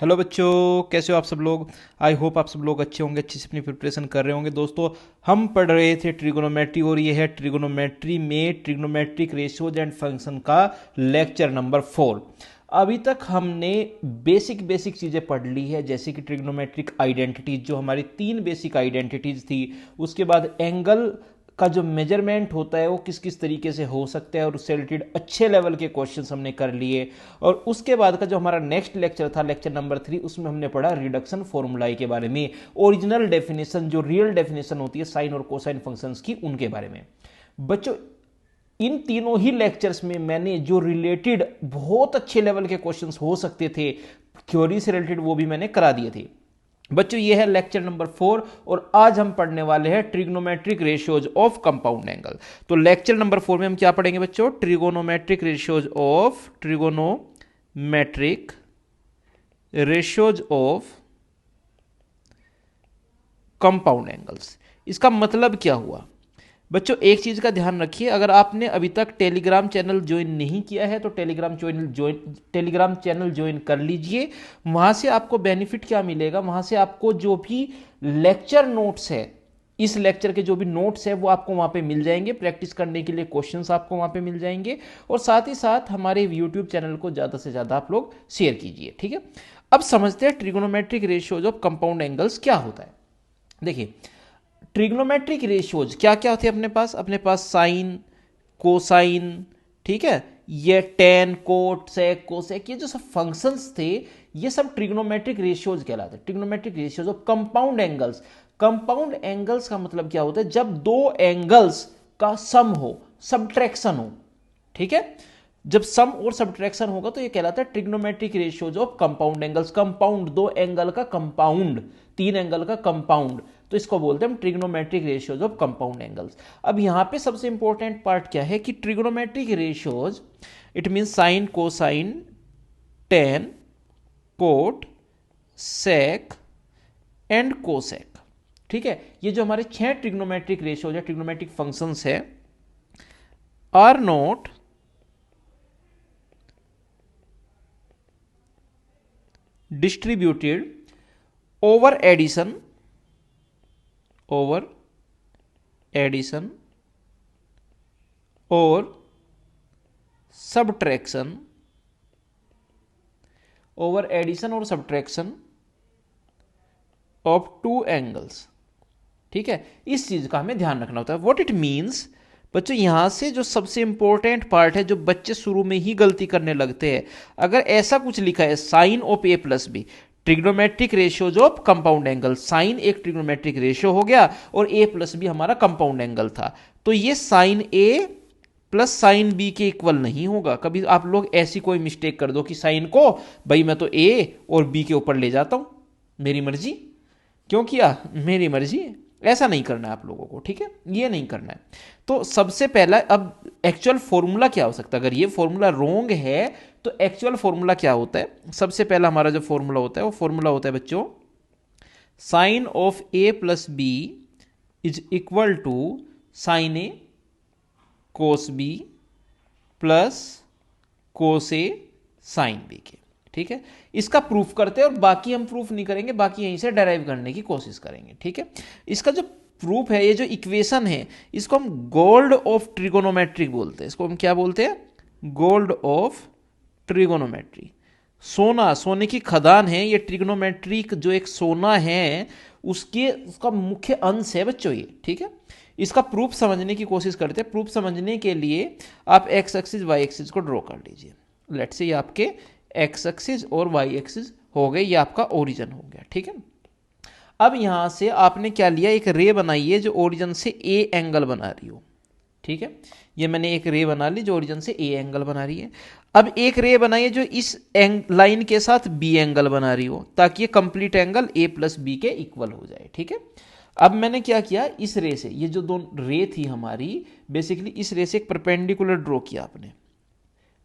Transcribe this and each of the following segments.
Hello बच्चों, कैसे हो आप सब लोग। आई होप आप सब लोग अच्छे होंगे, अच्छे से अपनी प्रिपरेशन कर रहे होंगे। दोस्तों, हम पढ़ रहे थे ट्रिगोनोमेट्री और ये है ट्रिगोनोमेट्री में ट्रिगोनोमेट्रिक रेशियोज एंड फंक्शन का लेक्चर नंबर 4। अभी तक हमने बेसिक बेसिक चीज़ें पढ़ ली है, जैसे कि ट्रिग्नोमेट्रिक आइडेंटिटीज, जो हमारी 3 बेसिक आइडेंटिटीज थी। उसके बाद एंगल का जो मेजरमेंट होता है वो किस किस तरीके से हो सकता है, और उससे रिलेटेड अच्छे लेवल के क्वेश्चंस हमने कर लिए। और उसके बाद का जो हमारा नेक्स्ट लेक्चर था, लेक्चर नंबर 3, उसमें हमने पढ़ा रिडक्शन फॉर्मूलाई के बारे में, ओरिजिनल डेफिनेशन, जो रियल डेफिनेशन होती है साइन और कोसाइन फंक्शंस की, उनके बारे में। बच्चों, इन तीनों ही लेक्चर्स में मैंने जो रिलेटेड बहुत अच्छे लेवल के क्वेश्चंस हो सकते थे थ्योरी से रिलेटेड, वो भी मैंने करा दिए थे। बच्चों, ये है लेक्चर नंबर 4 और आज हम पढ़ने वाले हैं trigonometric ratios of compound angle. तो लेक्चर नंबर 4 में हम क्या पढ़ेंगे बच्चों? Trigonometric ratios of compound angles. इसका मतलब क्या हुआ बच्चों? एक चीज का ध्यान रखिए, अगर आपने अभी तक टेलीग्राम चैनल ज्वाइन नहीं किया है तो टेलीग्राम चैनल ज्वाइन कर लीजिए। वहां से आपको बेनिफिट क्या मिलेगा? वहां से आपको जो भी लेक्चर नोट्स है, इस लेक्चर के जो भी नोट्स है, वो आपको वहां पे मिल जाएंगे। प्रैक्टिस करने के लिए क्वेश्चंस आपको वहां पे मिल जाएंगे, और साथ ही साथ हमारे यूट्यूब चैनल को ज्यादा से ज्यादा आप लोग शेयर कीजिए, ठीक है। अब समझते हैं trigonometric ratios of compound angles क्या होता है। देखिए, ट्रिग्नोमेट्रिक रेशियोज क्या क्या होते हैं अपने पास साइन, कोसाइन, ठीक है, ये टेन, कोट, सेक, कोसेक, ये जो सब फंक्शंस थे, ये सब ट्रिग्नोमेट्रिक रेशियोज कहलाते हैं। Trigonometric ratios of compound angles. Compound angles का मतलब क्या होता है? जब दो एंगल्स का सम हो, सब्ट्रैक्शन हो, ठीक है। जब सम और सब्ट्रैक्शन होगा तो ये कहलाता है trigonometric ratios of compound angles. Compound, दो एंगल का कंपाउंड, तीन एंगल का कंपाउंड, तो इसको बोलते हैं हम trigonometric ratios of compound angles. अब यहां पे सबसे इंपॉर्टेंट पार्ट क्या है कि trigonometric ratios, it mean sine, cosine, tan, cot, sec and cosec, ठीक है। ये जो हमारे 6 ट्रिग्नोमेट्रिक रेशियोज है, ट्रिग्नोमेट्रिक फंक्शंस है, are not distributed over addition or subtraction of two angles, ठीक है। इस चीज का हमें ध्यान रखना होता है। व्हाट इट मीन्स बच्चों, यहां से जो सबसे इंपॉर्टेंट पार्ट है, जो बच्चे शुरू में ही गलती करने लगते हैं, अगर ऐसा कुछ लिखा है sine of A plus B, trigonometric ratios of compound angle, sine एक ट्रिग्नोमेट्रिक रेशियो हो गया और ए प्लस बी हमारा कंपाउंड एंगल था, तो ये sine A plus sine B के इक्वल नहीं होगा। कभी आप लोग ऐसी कोई मिस्टेक कर दो कि साइन को भाई मैं तो ए और बी के ऊपर ले जाता हूं, मेरी मर्जी, क्यों किया? मेरी मर्जी। ऐसा नहीं करना है आप लोगों को, ठीक है, ये नहीं करना है। तो सबसे पहला, अब एक्चुअल फॉर्मूला क्या हो सकता है? अगर ये फॉर्मूला रोंग है तो एक्चुअल फॉर्मूला क्या होता है? सबसे पहला हमारा जो फॉर्मूला होता है, वो फॉर्मूला होता है बच्चों, sine of A plus B is equal to sine A cos B plus cos A sine B के, ठीक है। इसका प्रूफ करते हैं, और बाकी हम प्रूफ नहीं करेंगे, बाकी यहीं से डेराइव करने की कोशिश करेंगे, ठीक है। इसका जो प्रूफ है, ये जो इक्वेशन है, इसको हम गोल्ड ऑफ ट्रिगोनोमेट्री बोलते हैं। इसको हम क्या बोलते हैं? Gold of trigonometry. सोना, सोने की खदान है ये। ट्रिगोनोमेट्रिक जो एक सोना है, उसका मुख्य अंश है बच्चों ये, ठीक है। इसका प्रूफ समझने की कोशिश करते हैं। प्रूफ समझने के लिए आप एक्स एक्सिस वाई एक्सिस को ड्रॉ कर लीजिए। लेट्स से ये आपके एक्स एक्सिस और वाई एक्सिस हो गए, ये आपका ओरिजिन हो गया, ठीक है। अब यहां से आपने क्या लिया? एक रे बनाई है जो ओरिजिन से ए एंगल बना रही हो, ठीक है। ये मैंने एक रे बना ली जो ओरिजिन से ए एंगल बना रही है। अब एक रे बनाई है जो इस लाइन के साथ बी एंगल बना रही हो, ताकि ये complete angle A plus B के इक्वल हो जाए, ठीक है। अब मैंने क्या किया? इस रे से, ये जो दो रे थी हमारी, बेसिकली इस रे से एक परपेंडिकुलर ड्रॉ किया आपने।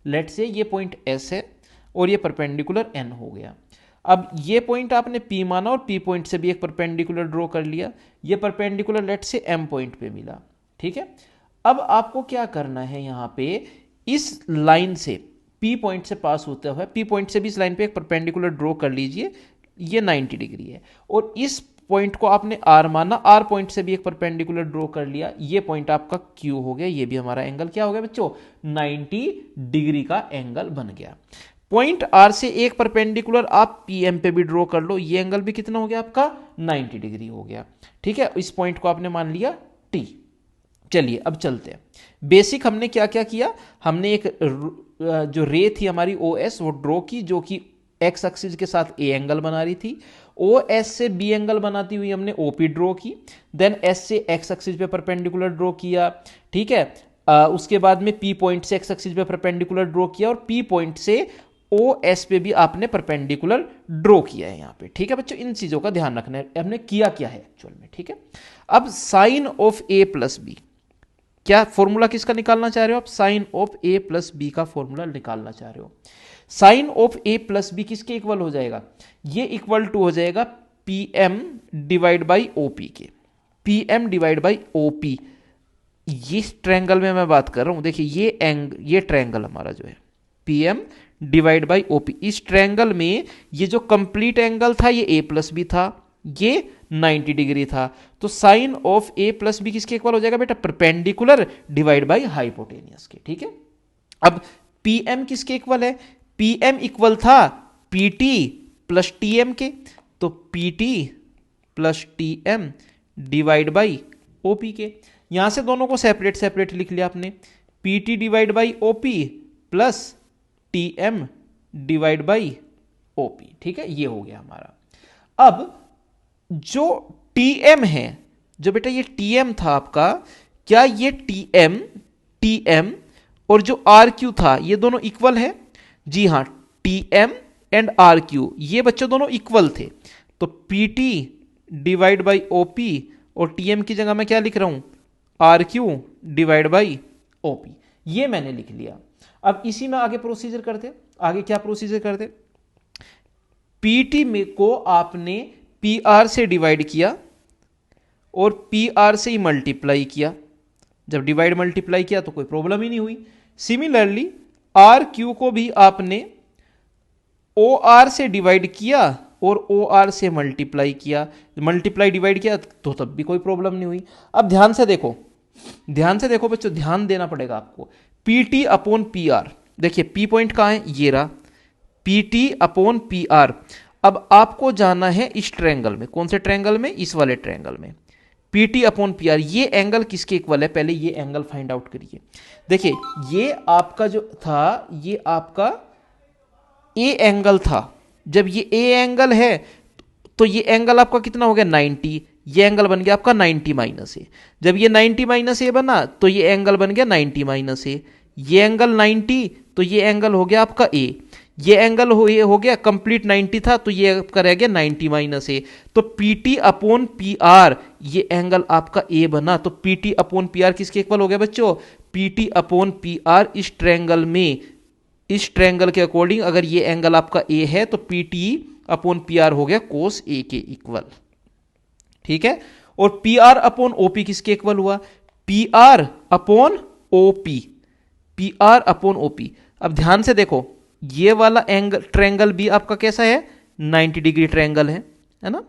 लेट से ये पॉइंट एस है और ये परपेंडिकुलर एन हो गया। अब ये पॉइंट आपने पी माना और पी पॉइंट से भी एक परपेंडिकुलर ड्रॉ कर लिया। ये परपेंडिकुलर लेट से एम पॉइंट पे मिला, ठीक है। अब आपको क्या करना है? यहां पे इस लाइन से पी पॉइंट से पास होता हुआ, पी पॉइंट से भी इस लाइन पे एक परपेंडिकुलर ड्रॉ कर लीजिए, ये 90 डिग्री है, और इस पॉइंट को आपने आर माना, आर पॉइंट से भी एक परपेंडिकुलर ड्रॉ कर लिया, ये पॉइंट आपका क्यू हो गया, ये भी हमारा एंगल क्या हो गया बच्चों, 90 डिग्री का एंगल बन गया। पॉइंट आर से एक परपेंडिकुलर आप पीएम पे भी ड्रॉ कर लो, ये एंगल भी कितना हो गया आपका, 90 डिग्री हो गया। ठीक है, इस पॉइंट को आपने मान लिया टी। चलिए अब चलते हैं, बेसिक हमने क्या क्या किया, हमने एक जो रे थी हमारी ओ एस वो ड्रॉ की, जो कि एक्स एक्सिस के साथ ए एंगल बना रही थी, ओ एस से बी एंगल बनाती हुई हमने ओपी ड्रॉ की, देन एस से एक्स एक्सिस पे परपेंडिकुलर ड्रॉ किया। ठीक है, उसके बाद में पी पॉइंट से एक्स एक्सिस पे परपेंडिकुलर ड्रॉ किया, और पी पॉइंट से ओ एस पे भी आपने परपेंडिकुलर ड्रॉ किया है यहाँ पे। ठीक है बच्चों, इन चीजों का ध्यान रखना है, हमने किया क्या है एक्चुअल में। ठीक है, अब sine of A plus B, क्या फॉर्मूला किसका निकालना चाह रहे हो आप, sine of A plus B का फॉर्मूला निकालना चाह रहे हो। Sine of A plus B किसके इक्वल हो जाएगा, ये इक्वल टू हो जाएगा P M divide by OP के, P M divide by OP. ये ट्रायंगल में मैं बात कर रहा हूं, देखिए ये ट्रायंगल हमारा जो है P M divide by OP, इस ट्रायंगल में ये जो कंप्लीट एंगल था ये ए प्लस बी था, ये 90 डिग्री था, तो sine of A plus B किसके इक्वल हो जाएगा बेटा, परपेंडिकुलर डिवाइड बाई हाइपोटेनियस के। ठीक है, अब पी एम किसके इक्वल है, पी एम इक्वल था P T plus T M के, तो P T plus T M divide by O P के। यहां से दोनों को सेपरेट सेपरेट लिख लिया आपने, P T divide by O P plus T M divide by O P. ठीक है, ये हो गया हमारा। अब जो टी एम है, जो बेटा ये टी एम था आपका, क्या ये टी एम और जो आर क्यू था ये दोनों इक्वल है, जी हां, T M and R Q ये बच्चों दोनों इक्वल थे, तो P T divide by O P, और टी एम की जगह मैं क्या लिख रहा हूं, R Q divide by O P, ये मैंने लिख लिया। अब इसी में आगे प्रोसीजर करते, आगे क्या प्रोसीजर करते, पी टी में को आपने पी आर से डिवाइड किया और पी आर से ही मल्टीप्लाई किया, जब डिवाइड मल्टीप्लाई किया तो कोई प्रॉब्लम ही नहीं हुई। सिमिलरली आर क्यू को भी आपने ओ आर से डिवाइड किया और ओ आर से मल्टीप्लाई किया, मल्टीप्लाई डिवाइड किया तो तब भी कोई प्रॉब्लम नहीं हुई। अब ध्यान से देखो, ध्यान से देखो बच्चों, ध्यान देना पड़ेगा आपको, P T upon P R, देखिए पी पॉइंट कहां है, ये रहा, P T upon P R. अब आपको जाना है इस ट्रायंगल में, कौन से ट्रायंगल में, इस वाले ट्रायंगल में, P T upon P R, ये एंगल किसके इक्वल है, पहले ये एंगल फाइंड आउट करिए। देखिए ये आपका जो था, ये आपका ए एंगल था, जब ये ए एंगल है तो ये एंगल आपका कितना हो गया 90, ये एंगल बन गया आपका 90 माइनस ए, जब ये 90 माइनस ए बना तो ये एंगल बन गया 90 माइनस ए, ये एंगल 90 तो ये एंगल हो गया आपका ए, ये एंगल हो गया कंप्लीट 90 था तो ये आपका रह गया 90 माइनस ए, तो P T upon P R, ये एंगल आपका ए बना, तो P T upon P R किसके इक्वल हो गया बच्चों, P T upon P R इस ट्रायंगल में, इस ट्रायंगल के अकॉर्डिंग अगर ये एंगल आपका ए है तो P T upon P R हो गया कोस ए के इक्वल। ठीक है, और पी आर अपॉन ओपी किसके इक्वल हुआ, P R upon OP, P R upon OP. अब ध्यान से देखो, ये वाला एंगल ट्रायंगल भी आपका कैसा है, 90 डिग्री ट्रायंगल है ना,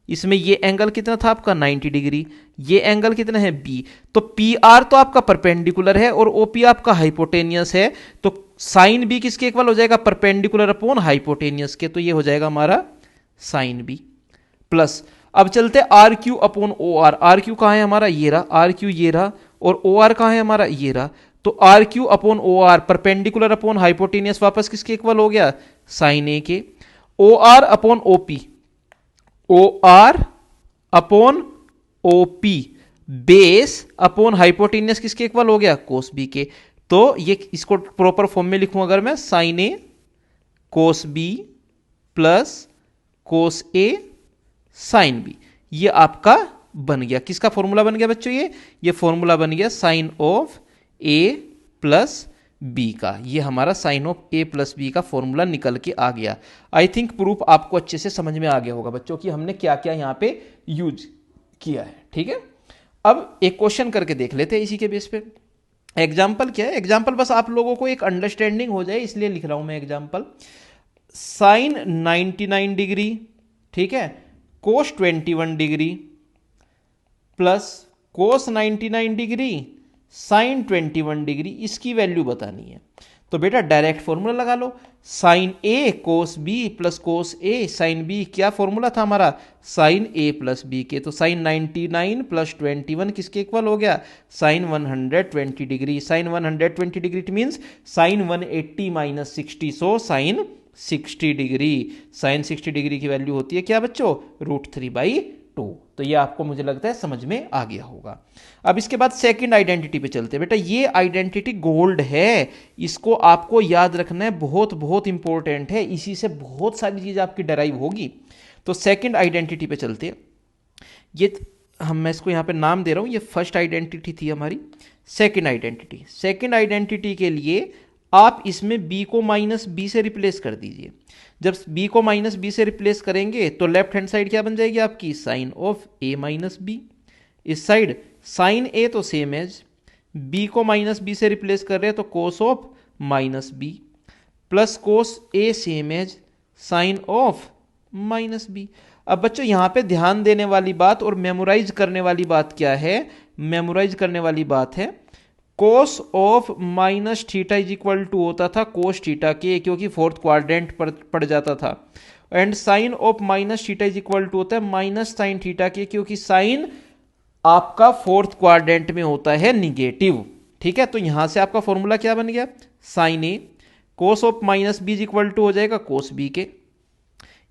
इसमें ये एंगल कितना था आपका 90 डिग्री, ये एंगल कितना है बी, तो पी आर तो आपका परपेंडिकुलर है और ओपी आपका हाइपोटेनियस है, तो साइन बी किसके इक्वल हो जाएगा, परपेंडिकुलर अपॉन हाइपोटेनियस के, तो ये हो जाएगा हमारा साइन बी प्लस। अब चलते R Q upon O R, R Q कहां है हमारा, ये रहा, आर क्यू ये रहा, और ओ आर कहां है हमारा, ये रहा, तो R Q upon O R perpendicular upon hypotenuse वापस किसके इक्वल हो गया, साइन ए के। O R upon OP, O R upon OP base upon hypotenuse किसके इक्वल हो गया, कोस बी के। तो ये इसको प्रॉपर फॉर्म में लिखूं अगर मैं, sign A cos B plus cos A sine B, ये आपका बन गया, किसका फॉर्मूला बन गया बच्चों, ये फॉर्मूला बन गया sine of A plus B का, ये हमारा sine of A plus B का फॉर्मूला निकल के आ गया। आई थिंक प्रूफ आपको अच्छे से समझ में आ गया होगा बच्चों कि हमने क्या क्या यहां पे यूज किया है। ठीक है, अब एक क्वेश्चन करके देख लेते हैं इसी के बेस पे। एग्जाम्पल क्या है, एग्जाम्पल बस आप लोगों को एक अंडरस्टैंडिंग हो जाए इसलिए लिख रहा हूं मैं एग्जाम्पल। साइन 99 डिग्री, ठीक है, कोस 21 डिग्री प्लस कोस 99 डिग्री साइन 21 डिग्री, इसकी वैल्यू बतानी है। तो बेटा डायरेक्ट फॉर्मूला लगा लो, sign A cos B plus cos A sine B, क्या फॉर्मूला था हमारा, साइन ए प्लस बी के। तो साइन 99 प्लस 21 किसके इक्वल हो गया, sine 120 degree. Sine 120 degree it means sine 180 minus 60, so sine 60 degree. Sine 60 degree की वैल्यू होती है क्या बच्चों, √3/2। तो ये आपको मुझे लगता है समझ में आ गया होगा। अब इसके बाद सेकंड आइडेंटिटी पे चलते हैं। बेटा ये आइडेंटिटी गोल्ड है, इसको आपको याद रखना है, बहुत बहुत इंपॉर्टेंट है, इसी से बहुत सारी चीज आपकी डराइव होगी। तो सेकंड आइडेंटिटी पे चलते हैं। ये मैं इसको यहाँ पे नाम दे रहा हूँ, ये फर्स्ट आइडेंटिटी थी हमारी। सेकंड आइडेंटिटी, सेकंड आइडेंटिटी के लिए आप इसमें b को माइनस बी से रिप्लेस कर दीजिए। जब b को माइनस बी से रिप्लेस करेंगे तो लेफ्ट हैंड साइड क्या बन जाएगी आपकी, sine of a minus B. इस साइड साइन a तो सेम एज, b को माइनस बी से रिप्लेस कर रहे हैं तो cos of minus B plus cos a same as sine of minus B. अब बच्चों यहां पे ध्यान देने वाली बात और मेमोराइज करने वाली बात क्या है, मेमोराइज करने वाली बात है cos of minus theta is equal to होता था कोस थीटा के, क्योंकि फोर्थ क्वाड्रेंट पर पड़ जाता था। And sine of minus theta is equal to होता है माइनस साइन थीटा के, क्योंकि साइन आपका फोर्थ क्वाड्रेंट में होता है निगेटिव। ठीक है, तो यहां से आपका फॉर्मूला क्या बन गया, sine A cos of minus B is equal to हो जाएगा कोस बी के।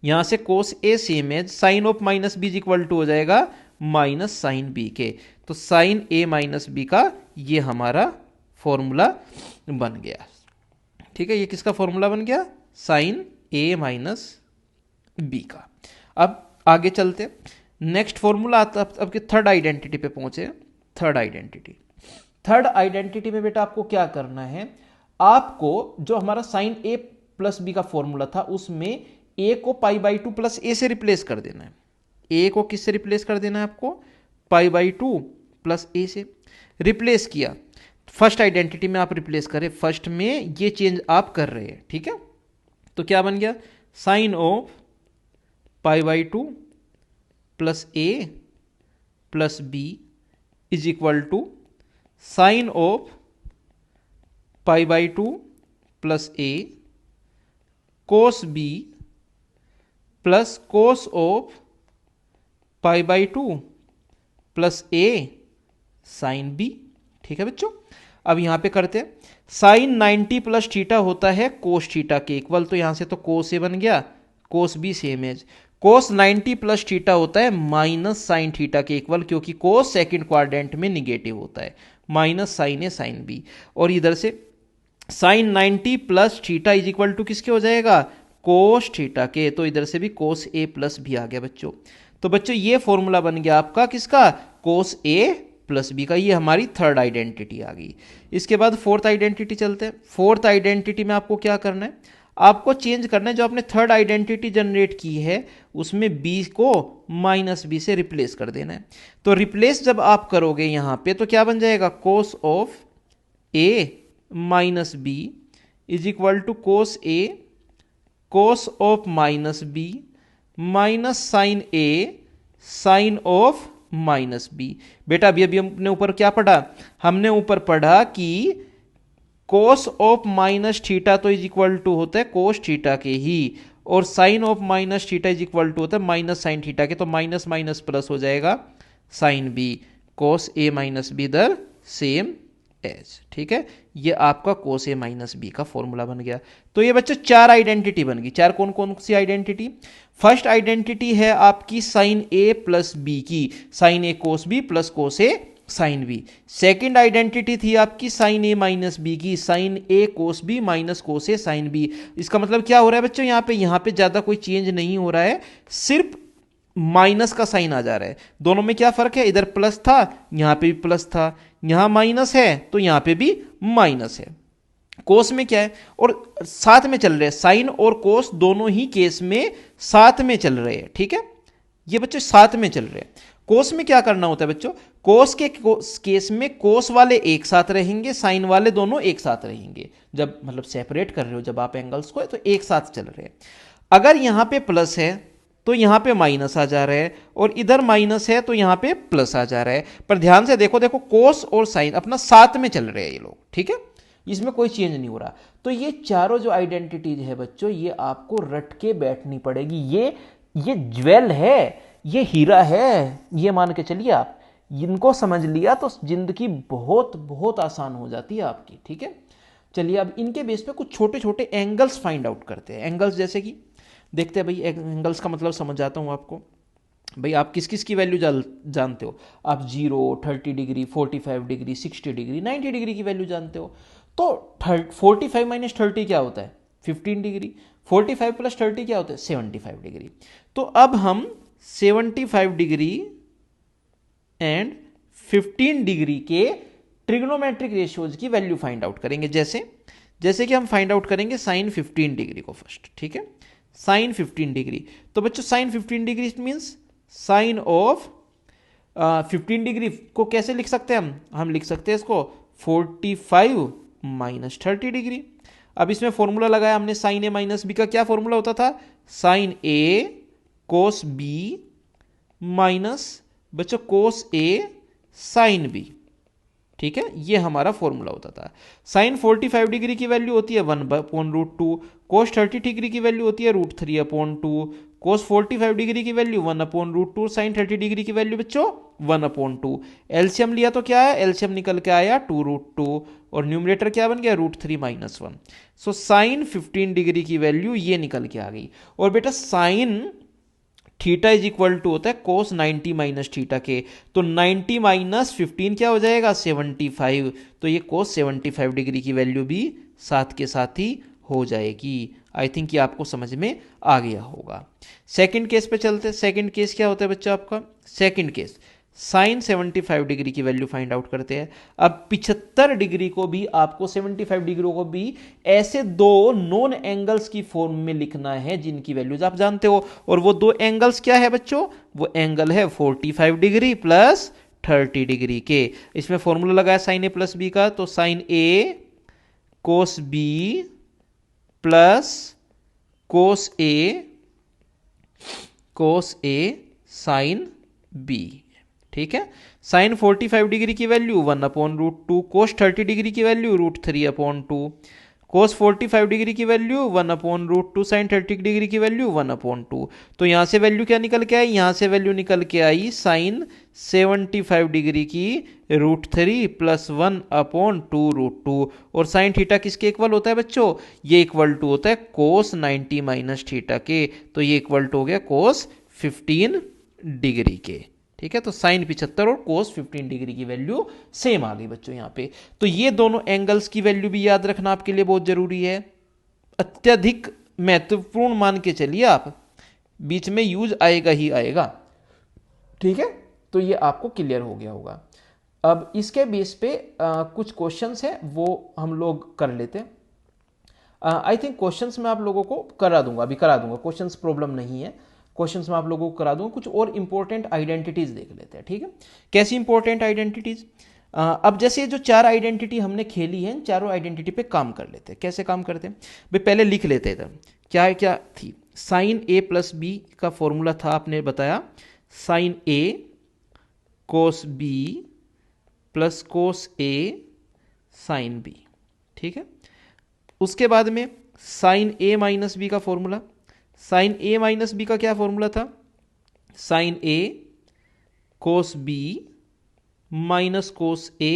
यहां से कोस ए सेम है, sine of minus B is equal to हो जाएगा माइनस साइन बी के। तो साइन ए माइनस बी का ये हमारा फॉर्मूला बन गया। ठीक है, ये किसका फॉर्मूला बन गया, साइन ए माइनस बी का। अब आगे चलते, नेक्स्ट फॉर्मूला आता, अब थर्ड आइडेंटिटी पे पहुंचे। थर्ड आइडेंटिटी, थर्ड आइडेंटिटी में बेटा आपको क्या करना है, आपको जो हमारा साइन ए प्लस बी का फॉर्मूला था उसमें ए को π/2 प्लस ए से रिप्लेस कर देना है। ए को किससे रिप्लेस कर देना है आपको, π/2 प्लस ए से। रिप्लेस किया, फर्स्ट आइडेंटिटी में आप रिप्लेस करें, फर्स्ट में ये चेंज आप कर रहे हैं। ठीक है, तो क्या बन गया, sine of π/2 plus A plus B is equal to sine of π/2 plus A cos B plus cos of π/2 plus A sine B. ठीक है बच्चों, अब यहां पे करते हैं, साइन 90 प्लस थीटा होता है कोस थीटा के इक्वल, तो यहां से तो कोस ए बन गया, cos B same as. Cos 90 plus theta होता है माइनस साइन थीटा के इक्वल, क्योंकि कोस सेकंड क्वाड्रेंट में निगेटिव होता है, minus sine A sine B. और इधर से sine 90 plus theta is equal to किसके हो जाएगा, कोस थीटा के, तो इधर से भी कोस ए प्लस भी आ गया बच्चों। तो बच्चों ये फॉर्मूला बन गया आपका किसका, कोस ए प्लस बी का। ये हमारी थर्ड आइडेंटिटी आ गई। इसके बाद फोर्थ आइडेंटिटी चलते हैं। फोर्थ आइडेंटिटी में आपको क्या करना है, आपको चेंज करना है, जो आपने थर्ड आइडेंटिटी जनरेट की है उसमें b को माइनस बी से रिप्लेस कर देना है। तो रिप्लेस जब आप करोगे यहां पे तो क्या बन जाएगा, cos of A minus B is equal to cos A cos of minus B minus sine A sine of minus B. बेटा अभी अभी हमने ऊपर क्या पढ़ा, हमने ऊपर पढ़ा कि कोस ऑफ माइनस थीटा तो इज इक्वल टू होता है कोस थीटा के ही, और sine of minus theta is equal to होता है माइनस साइन थीटा के, तो माइनस माइनस प्लस हो जाएगा sine B, cos A minus B there same as. ठीक है, ये आपका कोस ए माइनस बी का फॉर्मूला बन गया। तो ये बच्चों चार आइडेंटिटी बन गई। चार कौन कौन सी आइडेंटिटी, फर्स्ट आइडेंटिटी है आपकी साइन ए प्लस बी की, sign A cos B plus cos A sine B. Second identity थी आपकी साइन ए माइनस बी की, sign A cos B minus cos A sine B. इसका मतलब क्या हो रहा है बच्चों, यहाँ पे ज्यादा कोई चेंज नहीं हो रहा है, सिर्फ माइनस का साइन आ जा रहा है। दोनों में क्या फर्क है, इधर प्लस था यहां पे भी प्लस था, यहां माइनस है तो यहां पे भी माइनस है। कोस में क्या है, और साथ में चल रहे हैं, साइन और कोस दोनों ही केस में साथ में चल रहे हैं। ठीक है, ये बच्चे साथ में चल रहे हैं। कोस में क्या करना होता है बच्चों, कोस के केस में कोस वाले एक साथ रहेंगे, साइन वाले दोनों एक साथ रहेंगे। जब मतलब सेपरेट कर रहे हो जब आप एंगल्स को, तो एक साथ चल रहे हैं। अगर यहां पे प्लस है तो यहां पे माइनस आ जा रहा है, और इधर माइनस है तो यहां पे प्लस आ जा रहा है। पर ध्यान से देखो, देखो कोस और साइन अपना साथ में चल रहे हैं ये लोग, ठीक है, इसमें कोई चेंज नहीं हो रहा। तो ये चारों जो आइडेंटिटीज है बच्चों, ये आपको रट के बैठनी पड़ेगी। ये ज्वेल है, ये हीरा है, ये मान के चलिए आप। इनको समझ लिया तो जिंदगी बहुत बहुत आसान हो जाती है आपकी, ठीक है। चलिए अब इनके बेस पे कुछ छोटे छोटे एंगल्स फाइंड आउट करते हैं। एंगल्स जैसे कि देखते हैं भाई, एंगल्स का मतलब समझ जाता हूँ आपको। भाई आप किस किस की वैल्यू जानते हो, आप 0, 30 डिग्री, 45 डिग्री, 60 डिग्री, 90 डिग्री की वैल्यू जानते हो। तो 45 माइनस 30 क्या होता है, 15 डिग्री। 45 प्लस 30 क्या होता है, 75 डिग्री। तो अब हम 75 डिग्री एंड 15 डिग्री के ट्रिग्नोमेट्रिक रेशियोज की वैल्यू फाइंड आउट करेंगे। जैसे जैसे कि हम फाइंड आउट करेंगे साइन 15 डिग्री को फर्स्ट, ठीक है, साइन 15 डिग्री। तो बच्चों sine 15 degree means sine of 15 degree को कैसे लिख सकते हैं हम लिख सकते हैं इसको 45 माइनस 30 डिग्री। अब इसमें फॉर्मूला लगाया हमने, साइन ए माइनस बी का क्या फॉर्मूला होता था, sign A cos B minus बच्चों कोस ए साइन बी, ठीक है, ये हमारा फॉर्मूला होता था। साइन 45 डिग्री की वैल्यू होती है 1/√2, कोस 30 डिग्री की वैल्यू होती है √3/2, कोस 45 डिग्री की वैल्यू 1/√2, साइन 30 डिग्री की वैल्यू बच्चों 1/2। एलसीएम लिया तो क्या है, एलसीएम निकल के आया 2√2, और न्यूमरेटर क्या बन गया √3 - 1। सो साइन 15 डिग्री की वैल्यू ये निकल के आ गई। और बेटा sine theta is equal to होता है कोस 90 माइनस थीटा के। तो 90 माइनस 15 क्या हो जाएगा, 75। तो ये कोस 75 डिग्री की वैल्यू भी साथ के साथ ही हो जाएगी। आई थिंक ये आपको समझ में आ गया होगा। सेकंड केस पे चलते हैं। सेकंड केस क्या होता है बच्चा आपका, सेकंड केस साइन 75 डिग्री की वैल्यू फाइंड आउट करते हैं। अब 75 डिग्री को भी आपको 75 डिग्री को भी ऐसे दो नॉन एंगल्स की फॉर्म में लिखना है जिनकी वैल्यूज आप जानते हो। और वो दो एंगल्स क्या है बच्चों, वो एंगल है 45 डिग्री प्लस 30 डिग्री के। इसमें फॉर्मूला लगाया साइन ए प्लस बी का, तो sine A cos B plus cos A sine B, ठीक है। साइन 45 डिग्री की वैल्यू 1/√2, कोस 30 डिग्री की वैल्यू √3/2, कोस 45 डिग्री की वैल्यू 1/√2, साइन 30 डिग्री की वैल्यू 1/2। तो यहां से वैल्यू क्या निकल के आई, यहां से वैल्यू निकल के आई साइन 75 डिग्री की √3 + 1/2√2। और साइन थीटा किसके इक्वल होता है बच्चों, ये इक्वल टू होता है कोस 90 माइनस थीटा के। तो ये इक्वल टू हो गया कोस 15 डिग्री के, ठीक है। तो साइन 75 और कोस 15 डिग्री की वैल्यू सेम आ गई बच्चों यहाँ पे। तो ये दोनों एंगल्स की वैल्यू भी याद रखना आपके लिए बहुत जरूरी है, अत्यधिक महत्वपूर्ण मान के चलिए आप, बीच में यूज आएगा ही आएगा, ठीक है। तो ये आपको क्लियर हो गया होगा। अब इसके बेस पे कुछ क्वेश्चंस है वो हम लोग कर लेते हैं। आई थिंक क्वेश्चंस मैं आप लोगों को करा दूंगा, अभी करा दूंगा, क्वेश्चंस प्रॉब्लम नहीं है, क्वेश्चंस में आप लोगों को करा दूंगा। कुछ और इंपॉर्टेंट आइडेंटिटीज देख लेते हैं, ठीक है। कैसी इंपॉर्टेंट आइडेंटिटीज, अब जैसे जो चार आइडेंटिटी हमने खेली है, चारों आइडेंटिटी पे काम कर लेते हैं। कैसे काम करते हैं भाई, पहले लिख लेते हैं क्या क्या थी। साइन ए प्लस बी का फॉर्मूला था, आपने बताया sign A cos B plus cos A sine B, ठीक है। उसके बाद में साइन ए माइनस बी का formula, sign A minus B का क्या फॉर्मूला था, sign A cos B minus cos A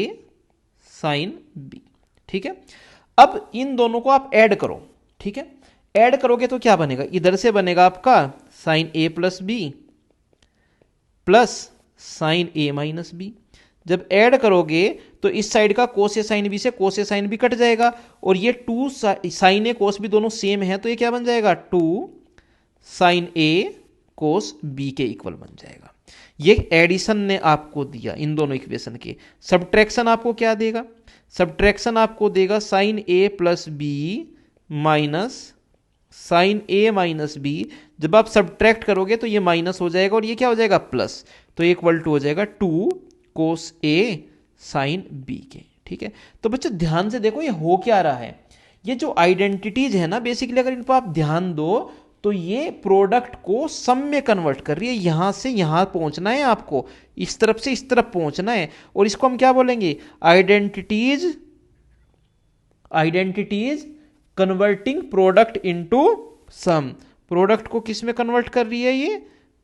sine B, ठीक है। अब इन दोनों को आप ऐड करो, ठीक है। ऐड करोगे तो क्या बनेगा, इधर से बनेगा आपका sign A plus B plus sine A minus B. जब ऐड करोगे तो इस साइड का कोस ए साइन बी से cos A sine B cut जाएगा, और ये 2 साइन ए कोस बी दोनों सेम है, तो ये क्या बन जाएगा 2 साइन ए कोस बी के इक्वल बन जाएगा। ये एडिशन ने आपको दिया इन दोनों इक्वेशन के। सब्ट्रैक्शन आपको क्या देगा, सब्ट्रैक्शन आपको देगा sign A plus B minus sine A minus B, जब आप सब्ट्रैक्ट करोगे तो ये माइनस हो जाएगा और ये क्या हो जाएगा प्लस, तो इक्वल टू हो जाएगा 2 कोस ए साइन बी के। ठीक है, तो बच्चों ध्यान से देखो ये हो क्या रहा है, ये जो आइडेंटिटीज है ना बेसिकली अगर इन पर आप ध्यान दो तो ये प्रोडक्ट को सम में कन्वर्ट कर रही है, यहां से यहां पहुंचना है आपको, इस तरफ से इस तरफ पहुंचना है, और इसको हम क्या बोलेंगे, identities, identities converting product into sum. Product को किस में कन्वर्ट कर रही है ये,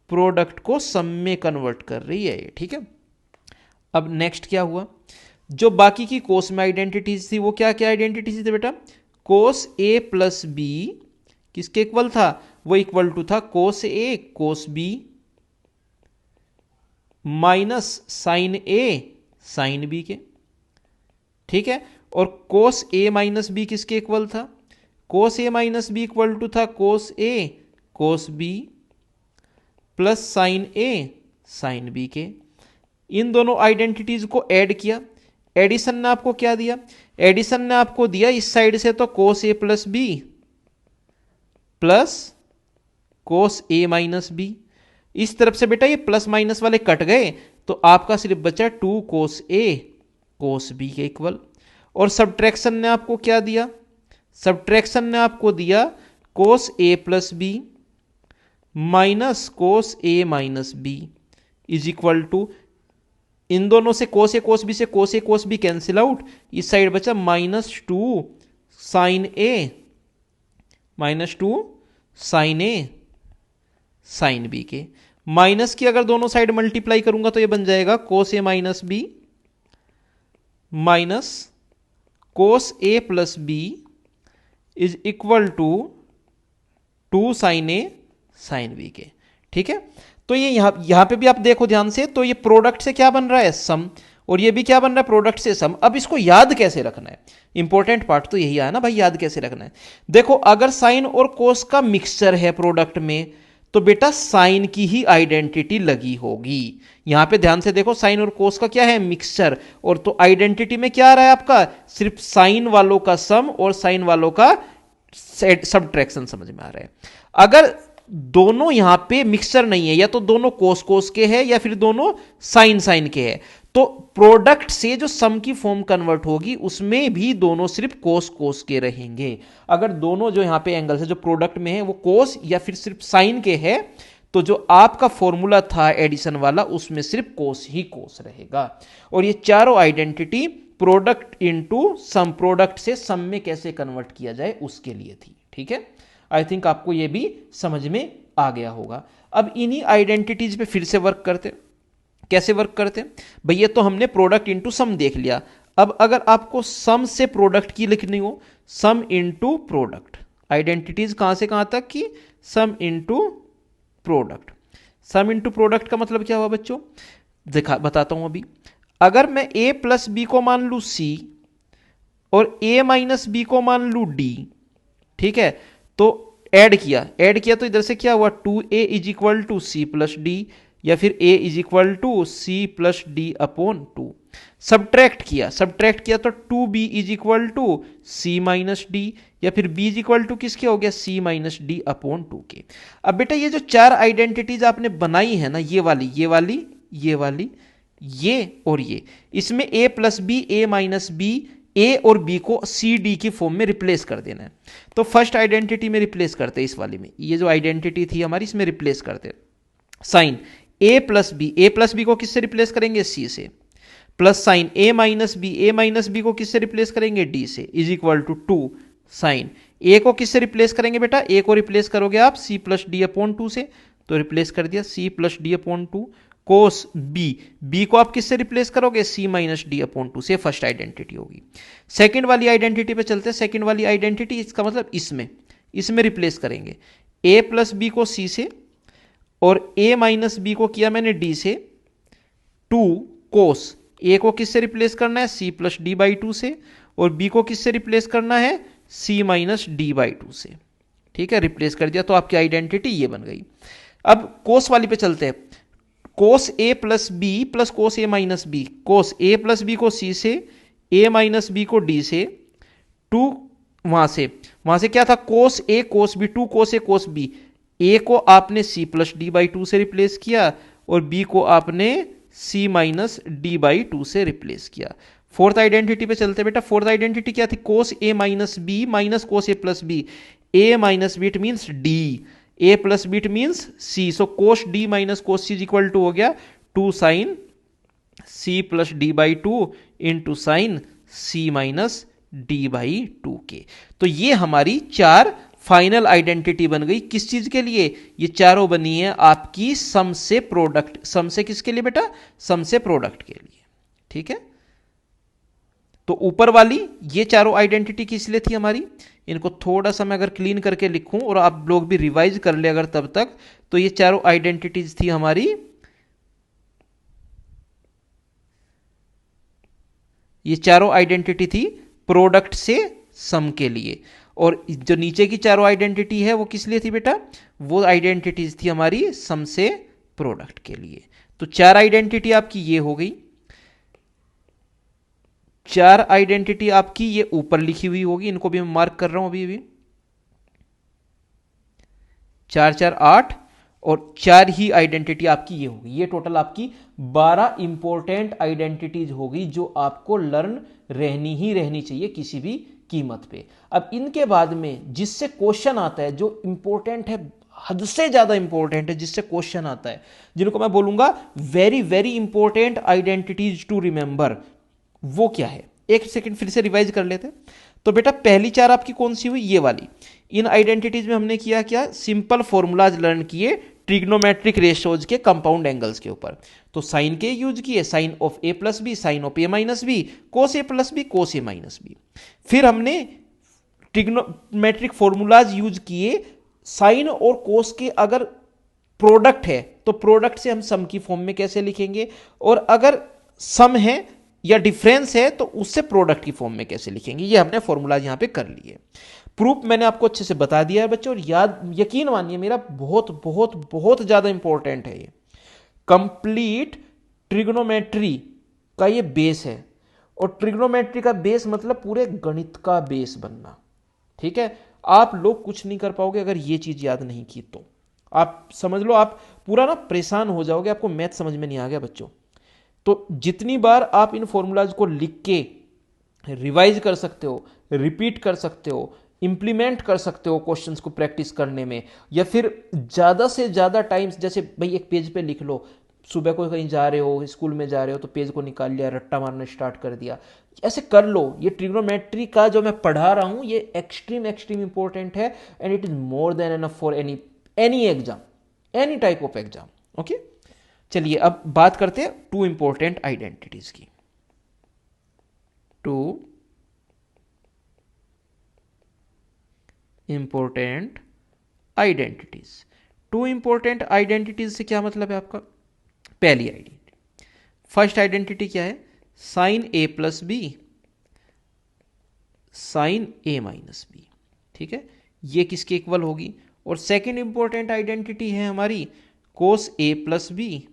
प्रोडक्ट को सम में कन्वर्ट कर रही है ये। ठीक है, अब नेक्स्ट क्या हुआ, जो बाकी की कोस में आइडेंटिटीज थी वो क्या क्या आइडेंटिटीज थी बेटा, कोस ए प्लस बी किसके इक्वल था, वो इक्वल टू था cos A cos B minus sine A sine B के। ठीक है, और कोस ए माइनस बी किसके इक्वल था, cos A minus B equal to था cos A cos B plus sine A sine B के। इन दोनों आइडेंटिटीज को ऐड किया, एडिशन ने आपको क्या दिया, एडिशन ने आपको दिया इस साइड से तो कोस A plus B plus cos A minus B, इस तरफ से बेटा ये प्लस माइनस वाले कट गए तो आपका सिर्फ बचा 2 कोस ए कोस बी के इक्वल। और सब्ट्रैक्शन ने आपको क्या दिया, सब्ट्रैक्शन ने आपको दिया cos A plus B minus cos A minus B is equal to, इन दोनों से cos A cos B cancel out, इस साइड बचा -2 sine A -2 sine A sine B के। माइनस की अगर दोनों साइड मल्टीप्लाई करूंगा तो ये बन जाएगा cos A minus B minus cos A plus B is equal to 2 sine A sine B के। ठीक है, तो ये यहां पे भी आप देखो ध्यान से, तो ये प्रोडक्ट से क्या बन रहा है सम, और ये भी क्या बन रहा है प्रोडक्ट से सम। अब इसको याद कैसे रखना है, इंपॉर्टेंट पार्ट तो यही आया ना भाई, याद कैसे रखना है। देखो अगर साइन और कोस का मिक्सचर है प्रोडक्ट में तो बेटा साइन की ही आइडेंटिटी लगी होगी। यहां पे ध्यान से देखो साइन और कोस का क्या है मिक्सचर, और तो आइडेंटिटी में क्या आ रहा है आपका, सिर्फ साइन वालों का सम और साइन वालों का सब्ट्रैक्शन समझ में आ रहा है। अगर दोनों यहां पे मिक्सचर नहीं है, या तो दोनों कोस कोस के हैं या फिर दोनों साइन साइन के हैं, तो प्रोडक्ट से जो सम की फॉर्म कन्वर्ट होगी उसमें भी दोनों सिर्फ कोस कोस के रहेंगे। अगर दोनों जो यहां पे एंगल्स है जो प्रोडक्ट में है वो कोस या फिर सिर्फ साइन के है, तो जो आपका फॉर्मूला था एडिशन वाला उसमें सिर्फ कोस ही कोस रहेगा। और ये चारों identity product into sum, product से सम में कैसे कन्वर्ट किया जाए उसके लिए थी। ठीक है, आई थिंक आपको ये भी समझ में आ गया होगा। अब इन्हीं आइडेंटिटीज पे फिर से वर्क करते, कैसे वर्क करते हैं भाई, ये तो हमने प्रोडक्ट इनटू सम देख लिया। अब अगर आपको सम से प्रोडक्ट की लिखनी हो, सम इनटू प्रोडक्ट, आइडेंटिटीज कहां से कहां तक की, सम इनटू प्रोडक्ट। सम इनटू प्रोडक्ट का मतलब क्या हुआ बच्चों, बताता हूं अभी। अगर मैं a प्लस बी को मान लू c और a माइनस बी को मान लू d, ठीक है, तो ऐड किया तो इधर से क्या हुआ 2a is equal to C plus D, या फिर a is equal to C plus D upon 2। Subtract किया तो 2b is equal to C minus D, या फिर b इज इक्वल टू किसके हो गया c माइनस डी अपॉन 2 के। अब बेटा ये जो चार आइडेंटिटीज आपने बनाई है ना, ये वाली ये और ये, इसमें a plus B a minus B, A और बी को सी डी की फॉर्म में रिप्लेस कर देना है। तो फर्स्ट आइडेंटिटी में रिप्लेस करते हैं, इस वाली में, ये जो आइडेंटिटी थी हमारी इसमें रिप्लेस करते साइन a प्लस बी को किससे रिप्लेस करेंगे c से, plus sine a minus B को किससे रिप्लेस करेंगे d से, is equal to 2 sine a को किससे रिप्लेस करेंगे बेटा, a को रिप्लेस करोगे आप c प्लस डी अपॉन 2 से, तो रिप्लेस कर दिया c plus D upon 2, cos B को आप किससे रिप्लेस करोगे, c माइनस डी अपॉन 2 से। फर्स्ट आइडेंटिटी होगी। सेकंड वाली आइडेंटिटी पे चलते हैं। सेकंड वाली आइडेंटिटी इसका मतलब इसमें रिप्लेस करेंगे a प्लस बी को c से, और a माइनस बी को किया मैंने d से, 2 कोस a को किससे रिप्लेस करना है, c प्लस डी बाई 2 से, और b को किससे रिप्लेस करना है, c माइनस डी बाई 2 से। ठीक है, रिप्लेस कर दिया तो आपकी आइडेंटिटी ये बन गई। अब कोस वाली पे चलते हैं। Cos a plus B plus cos a minus B, cos a plus B को c से, a माइनस बी को d से, 2 वहां से वहां से क्या था, cos A cos B, two cos A cos B. A को आपने C plus D by two से रिप्लेस किया और बी को आपने C minus D by two से रिप्लेस किया। फोर्थ आइडेंटिटी पे चलते बेटा। फोर्थ आइडेंटिटी क्या थी, cos A minus B minus cos A plus B. A minus B it means D, A plus B it means C. So cos D minus cos C is equal to हो गया two sine C plus D by two into sine C minus D by two के। तो ये हमारी चार final identity बन गई। किस चीज के लिए, ये चारों बनी है आपकी सम से प्रोडक्ट। सम से किसके लिए बेटा, सम से प्रोडक्ट के लिए। ठीक है, तो ऊपर वाली ये चारों आइडेंटिटी किस लिए थी हमारी, इनको थोड़ा सा मैं अगर क्लीन करके लिखूं और आप लोग भी रिवाइज कर ले अगर तब तक, तो ये चारों आइडेंटिटीज थी हमारी, ये चारों आइडेंटिटी थी प्रोडक्ट से सम के लिए। और जो नीचे की चारों आइडेंटिटी है वो किस लिए थी बेटा, वो आइडेंटिटीज थी हमारी सम से प्रोडक्ट के लिए। तो चार आइडेंटिटी आपकी ये हो गई, चार आइडेंटिटी आपकी ये ऊपर लिखी हुई होगी, इनको भी मैं मार्क कर रहा हूं अभी अभी। चार चार आठ, और चार ही आइडेंटिटी आपकी ये होगी। ये टोटल आपकी 12 इंपॉर्टेंट आइडेंटिटीज होगी जो आपको लर्न रहनी ही रहनी चाहिए किसी भी कीमत पे। अब इनके बाद में जिससे क्वेश्चन आता है, जो इंपॉर्टेंट है, हद से ज्यादा इंपॉर्टेंट है, जिससे क्वेश्चन आता है, जिनको मैं बोलूंगा very very important identities to remember, वो क्या है, एक सेकंड फिर से रिवाइज कर लेते हैं। तो बेटा पहली चार आपकी कौन सी हुई, ये वाली। इन आइडेंटिटीज में हमने किया क्या, सिंपल फॉर्मूलाज लर्न किए ट्रिग्नोमेट्रिक रेशियोज के कंपाउंड एंगल्स के ऊपर। तो साइन के यूज किए, sine of A plus B, sine of A minus B, cos A plus B, cos A minus B. फिर हमने ट्रिग्नोमेट्रिक फॉर्मूलाज यूज किए, साइन और कोस के अगर प्रोडक्ट है तो प्रोडक्ट से हम सम की फॉर्म में कैसे लिखेंगे, और अगर सम है या डिफरेंस है तो उससे प्रोडक्ट की फॉर्म में कैसे लिखेंगे। ये हमने फॉर्मूलाज यहां पे कर लिए। प्रूफ मैंने आपको अच्छे से बता दिया है बच्चों, और याद यकीन मानिए मेरा बहुत बहुत बहुत ज्यादा इंपॉर्टेंट है ये। कंप्लीट ट्रिग्नोमेट्री का ये बेस है, और ट्रिग्नोमेट्री का बेस मतलब पूरे गणित का बेस बनना। ठीक है, आप लोग कुछ नहीं कर पाओगे अगर ये चीज याद नहीं की तो। आप समझ लो, आप पूरा ना परेशान हो जाओगे, आपको मैथ समझ में नहीं आ गया बच्चों। तो जितनी बार आप इन फॉर्मूलाज को लिख के रिवाइज कर सकते हो, रिपीट कर सकते हो, इंप्लीमेंट कर सकते हो क्वेश्चंस को प्रैक्टिस करने में, या फिर ज्यादा से ज्यादा टाइम्स, जैसे भाई एक पेज पे लिख लो, सुबह को कहीं जा रहे हो, स्कूल में जा रहे हो, तो पेज को निकाल लिया, रट्टा मारना स्टार्ट कर दिया, ऐसे कर लो। ये ट्रिग्नोमेट्री का जो मैं पढ़ा रहा हूं ये एक्सट्रीम एक्सट्रीम इंपॉर्टेंट है, and it is more than enough for any exam, any type of exam. Okay, चलिए अब बात करते हैं टू इंपॉर्टेंट आइडेंटिटीज की। Two important identities. Two important identities से क्या मतलब है आपका, पहली आइडेंटिटी, फर्स्ट आइडेंटिटी क्या है, sine A plus B, sign A minus B. ठीक है, ये किसके इक्वल होगी। और सेकंड इंपॉर्टेंट आइडेंटिटी है हमारी कोस A plus B,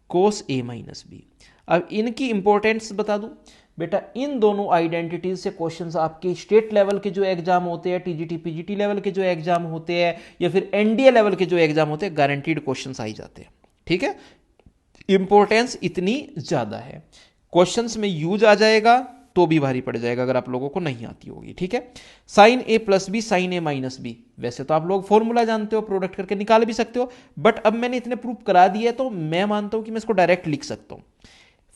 cos A minus B. अब इनकी इंपॉर्टेंस बता दूं बेटा, इन दोनों आइडेंटिटीज से क्वेश्चंस आपके स्टेट लेवल के जो एग्जाम होते हैं, टीजीटी पीजीटी लेवल के जो एग्जाम होते हैं, या फिर एनडीए लेवल के जो एग्जाम होते हैं, गारंटीड क्वेश्चंस आ ही जाते हैं। ठीक है, इंपॉर्टेंस इतनी ज्यादा है, क्वेश्चंस में यूज आ जाएगा तो भी भारी पड़ जाएगा अगर आप लोगों को नहीं आती होगी। ठीक है, sine A plus B, sign A minus B, वैसे तो आप लोग फॉर्मूला जानते हो, प्रोडक्ट करके निकाल भी सकते हो, बट अब मैंने इतने प्रूफ करा दिया तो मैं मानता हूं कि मैं इसको डायरेक्ट लिख सकता हूं।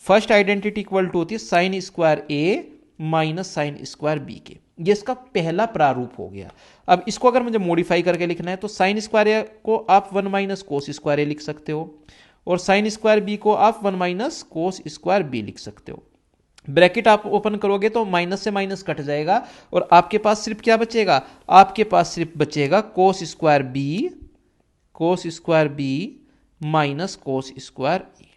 फर्स्ट आइडेंटिटी इक्वल टू होती है sign square A minus sine square B के, ये इसका पहला प्रारूप हो गया। अब इसको अगर मुझे मॉडिफाई करके लिखना है तो साइन स्क्वायर ए को आप 1 माइनस कोस स्क्वायर ए लिख सकते हो, और साइन स्क्वायर बी को आप 1 माइनस कोस स्क्वायर बी लिख सकते हो। ब्रैकेट आप ओपन करोगे तो माइनस से माइनस कट जाएगा, और आपके पास सिर्फ क्या बचेगा, आपके पास सिर्फ बचेगा cos square B minus cos square A.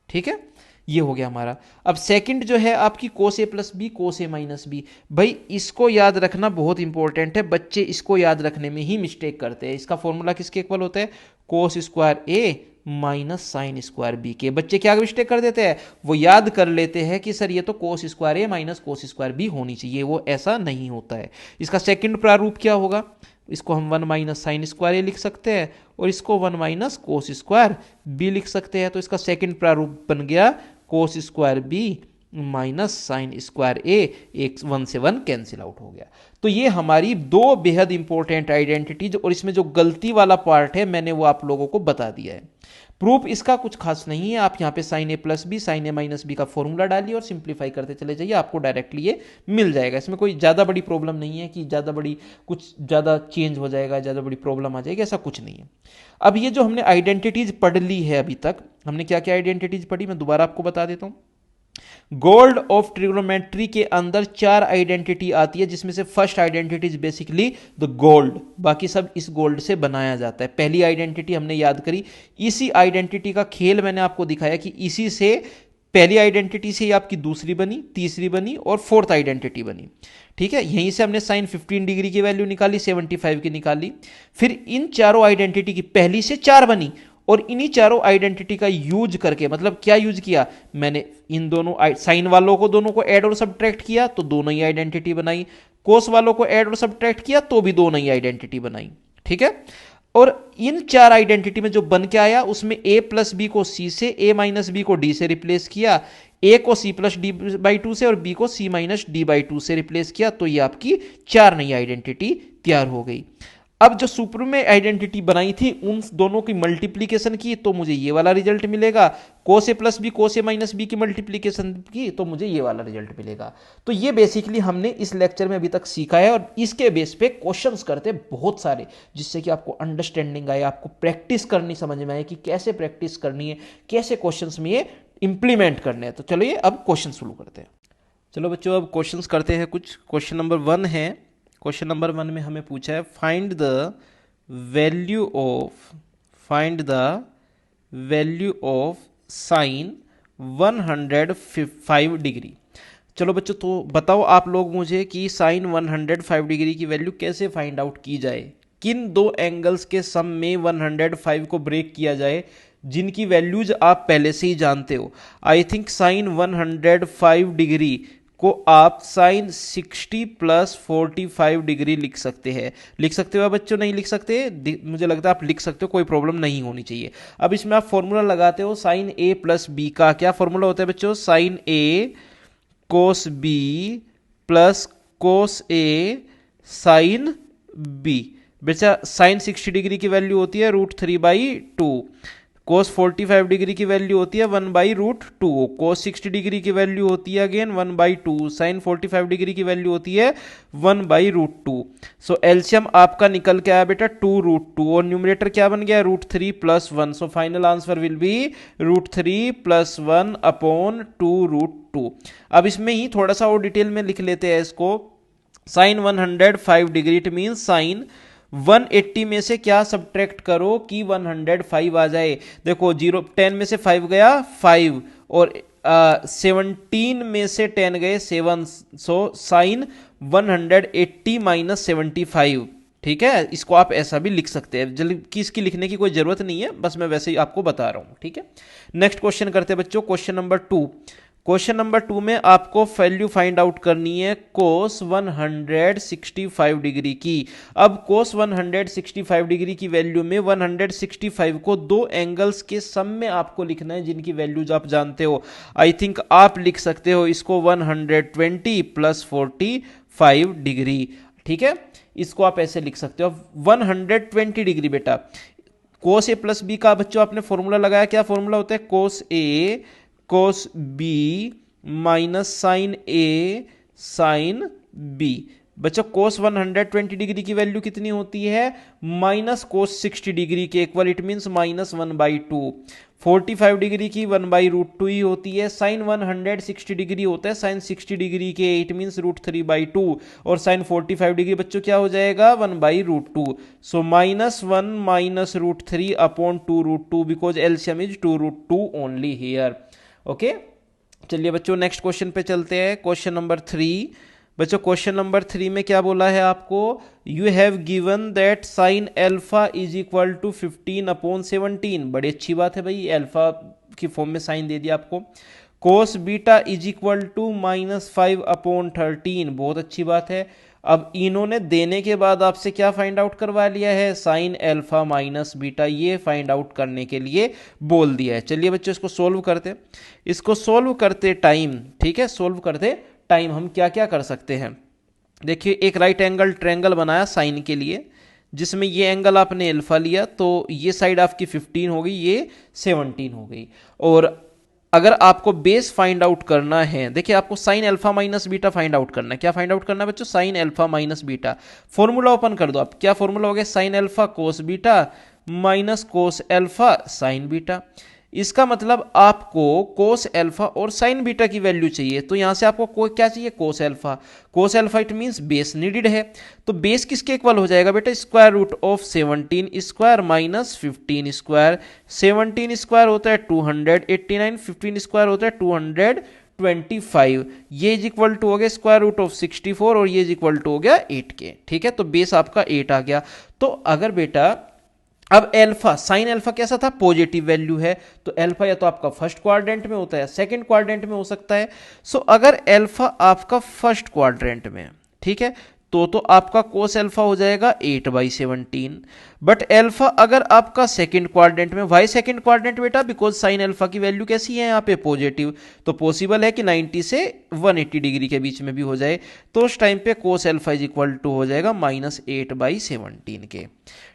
ठीक है, ये हो गया हमारा। अब सेकंड जो है आपकी कोस A plus B, cos A minus B. भाई इसको याद रखना बहुत इंपॉर्टेंट है, बच्चे इसको याद रखने में ही मिस्टेक करते हैं। इसका फॉर्मूला किसके इक्वल होता है, cos square A minus sine square B के। बच्चे क्या मिस्टेक कर देते हैं, वो याद कर लेते हैं कि सर ये तो कोस square A minus cos square B होनी चाहिए, वो ऐसा नहीं होता है। इसका सेकंड प्रारूप क्या होगा, इसको हम 1 माइनस साइन स्क्वायर ए लिख सकते हैं और इसको 1 माइनस कोस स्क्वायर बी लिख सकते हैं। तो इसका सेकंड प्रारूप बन गया cos square B minus sine square A, एक 1 से 1 कैंसिल आउट हो गया। तो ये हमारी दो बेहद इंपॉर्टेंट आइडेंटिटीज, और इसमें जो गलती वाला पार्ट है मैंने वो आप लोगों को बता दिया है। प्रूफ इसका कुछ खास नहीं है, आप यहाँ पे sign A plus B sign A minus B का फॉर्मूला डालिए और सिंप्लीफाई करते चले जाइए, आपको डायरेक्टली ये मिल जाएगा। इसमें कोई ज़्यादा बड़ी प्रॉब्लम नहीं है कि ज़्यादा बड़ी कुछ ज़्यादा चेंज हो जाएगा, ज़्यादा बड़ी प्रॉब्लम आ जाएगी, ऐसा कुछ नहीं है। अब ये जो हमने आइडेंटिटीज पढ़ ली है, अभी तक हमने क्या क्या आइडेंटिटीज पढ़ी, मैं दोबारा आपको बता देता हूँ। गोल्ड ऑफ ट्रिग्नोमेट्री के अंदर 4 आइडेंटिटी आती है, जिसमें से first identity is basically the gold, बाकी सब इस गोल्ड से बनाया जाता है। पहली आइडेंटिटी हमने याद करी, इसी आइडेंटिटी का खेल मैंने आपको दिखाया कि इसी से पहली आइडेंटिटी से आपकी दूसरी बनी, तीसरी बनी और फोर्थ आइडेंटिटी बनी। ठीक है, यहीं से हमने साइन 15 डिग्री की वैल्यू निकाली, 75 की निकाली। फिर इन चारों आइडेंटिटी की पहली से 4 बनी, और इन्हीं चारों आइडेंटिटी का यूज करके, मतलब क्या यूज किया, मैंने इन दोनों साइन वालों को दोनों को ऐड और सब्ट्रैक्ट किया तो दोनों ही आइडेंटिटी बनाई, कोस वालों को ऐड और सब्ट्रैक्ट किया तो भी दोनों ही आइडेंटिटी बनाई। ठीक है, और इन 4 आइडेंटिटी में जो बन के आया उसमें a प्लस बी को c से, a माइनस बी को d से रिप्लेस किया, a को c प्लस डी बाई 2 से और b को c माइनस डी बाई 2 से रिप्लेस किया, तो ये आपकी 4 नई आइडेंटिटी तैयार हो गई। अब जो सुपर में आइडेंटिटी बनाई थी उन दोनों की मल्टीप्लीकेशन की तो मुझे ये वाला रिजल्ट मिलेगा, कोस A plus B cos A minus B की मल्टीप्लीकेशन की तो मुझे ये वाला रिजल्ट मिलेगा। तो ये बेसिकली हमने इस लेक्चर में अभी तक सीखा है, और इसके बेस पे क्वेश्चंस करते बहुत सारे, जिससे कि आपको अंडरस्टैंडिंग आए, आपको प्रैक्टिस करनी समझ में आए कि कैसे प्रैक्टिस करनी है, कैसे क्वेश्चंस में ये इंप्लीमेंट करने हैं। तो चलिए अब क्वेश्चन शुरू करते हैं। चलो बच्चों, अब क्वेश्चंस करते हैं कुछ। क्वेश्चन नंबर 1 है, क्वेश्चन नंबर 1 में हमें पूछा है find the value of sign 105 degree. चलो बच्चों, तो बताओ आप लोग मुझे कि साइन 105 डिग्री की वैल्यू कैसे फाइंड आउट की जाए, किन दो एंगल्स के सम में 105 को ब्रेक किया जाए जिनकी वैल्यूज आप पहले से ही जानते हो। आई थिंक साइन 105 डिग्री को आप साइन 60 प्लस 45 डिग्री लिख सकते हैं। लिख सकते हो बच्चों, नहीं लिख सकते, मुझे लगता है आप लिख सकते हो, कोई प्रॉब्लम नहीं होनी चाहिए। अब इसमें आप फॉर्मूला लगाते हो साइन ए प्लस बी का। क्या फॉर्मूला होता है बच्चों, sign A cos B plus cos A sine B. बच्चा साइन 60 डिग्री की वैल्यू होती है √3/2, कोस 45 डिग्री की वैल्यू होती है 1/√2, कोस 60 डिग्री की वैल्यू होती है अगेन 1/2, साइन 45 डिग्री की वैल्यू होती है 1/√2। सो एलसीएम आपका निकल के आया बेटा 2√2, और न्यूमरेटर क्या बन गया √3 + 1। So final answer will be √3 + 1 upon 2√2। अब इसमें ही थोड़ा सा और डिटेल में लिख लेते हैं इसको। Sine 105 degree, it mean sine 180 में से क्या सब्ट्रैक्ट करो कि 105 आ जाए। देखो 10 में से 5 गया 5, और 17 में से 10 गए 7, सो साइन 180 - 75। ठीक है, इसको आप ऐसा भी लिख सकते हैं, जबकि इसकी लिखने की कोई जरूरत नहीं है, बस मैं वैसे ही आपको बता रहा हूं। ठीक है, नेक्स्ट क्वेश्चन करते हैं बच्चों, क्वेश्चन नंबर 2। क्वेश्चन नंबर 2 में आपको वैल्यू फाइंड आउट करनी है कोस 165 डिग्री की। अब कोस 165 डिग्री की वैल्यू में 165 को दो एंगल्स के सम में आपको लिखना है जिनकी वैल्यूज आप जानते हो। आई थिंक आप लिख सकते हो इसको 120 + 45 डिग्री। ठीक है, इसको आप ऐसे लिख सकते हो 120 डिग्री। बेटा कोस ए प्लस बी का बच्चों आपने फॉर्मूला लगाया, क्या फॉर्मूला होता है, cos A cos B minus sine A sine B. बच्चों कोस 120 डिग्री की वैल्यू कितनी होती है, माइनस कोस 60 डिग्री के इक्वल, इट मीन्स -1/2। 45 डिग्री की 1/√2 ही होती है। साइन 160 डिग्री होता है साइन 60 डिग्री के, इट मीन्स √3/2, और साइन 45 डिग्री बच्चों क्या हो जाएगा 1/√2। सो -1 - √3 upon 2√2, because LCM is 2√2 only here. Okay, चलिए बच्चों नेक्स्ट क्वेश्चन पे चलते हैं। क्वेश्चन नंबर 3 बच्चों क्वेश्चन नंबर 3 में क्या बोला है आपको, you have given that sine alpha is equal to 15/17। बड़ी अच्छी बात है भाई, एल्फा की फॉर्म में साइन दे दिया आपको। Cos beta is equal to -5/13, बहुत अच्छी बात है। अब इन्होंने देने के बाद आपसे क्या फाइंड आउट करवा लिया है, साइन एल्फा माइनस बीटा, ये फाइंड आउट करने के लिए बोल दिया है। चलिए बच्चों इसको सोल्व करते, इसको सोल्व करते टाइम, ठीक है, सोल्व करते टाइम हम क्या क्या कर सकते हैं। देखिए एक राइट एंगल ट्रायंगल बनाया साइन के लिए, जिसमें ये एंगल आपने अल्फा लिया, तो ये साइड आपकी 15 हो गई, ये 17 हो गई। और अगर आपको बेस फाइंड आउट करना है, देखिए आपको sine alpha minus beta find out करना है। क्या फाइंड आउट करना है बच्चों, sine alpha minus beta. Formula open कर दो आप, क्या फॉर्मूला हो गया, sine alpha cos beta minus cos alpha sign beta. इसका मतलब आपको कोस अल्फा और साइन बीटा की वैल्यू चाहिए, तो यहां से आपको क्या चाहिए, cos alpha. Cos alpha it means base needed है, तो बेस किसके इक्वल हो जाएगा बेटा, square root of 17 square minus 15 square. 17 square होता है 289, 15 स्क्वायर होता है 225। ये इज इक्वल टू हो गया स्क्वायर रूट ऑफ 64 और ये इज इक्वल टू हो गया 8 के, ठीक है। तो बेस आपका 8 आ गया। तो अगर बेटा अब एल्फा, साइन एल्फा कैसा था, पॉजिटिव वैल्यू है, तो एल्फा या तो आपका फर्स्ट क्वाड्रेंट में होता है, सेकंड क्वाड्रेंट में हो सकता है। सो अगर एल्फा आपका फर्स्ट क्वाड्रेंट में, ठीक है, तो आपका कोस एल्फा हो जाएगा 8/17। बट एल्फा अगर आपका सेकंड क्वाड्रेंट में, वाई सेकंड क्वाड्रेंट बेटा, बिकॉज साइन एल्फा की वैल्यू कैसी है यहाँ पे, पॉजिटिव, तो पॉसिबल है कि 90 से 180 डिग्री के बीच में भी हो जाए, तो उस टाइम पे cos alpha is equal to हो जाएगा -8/17 के,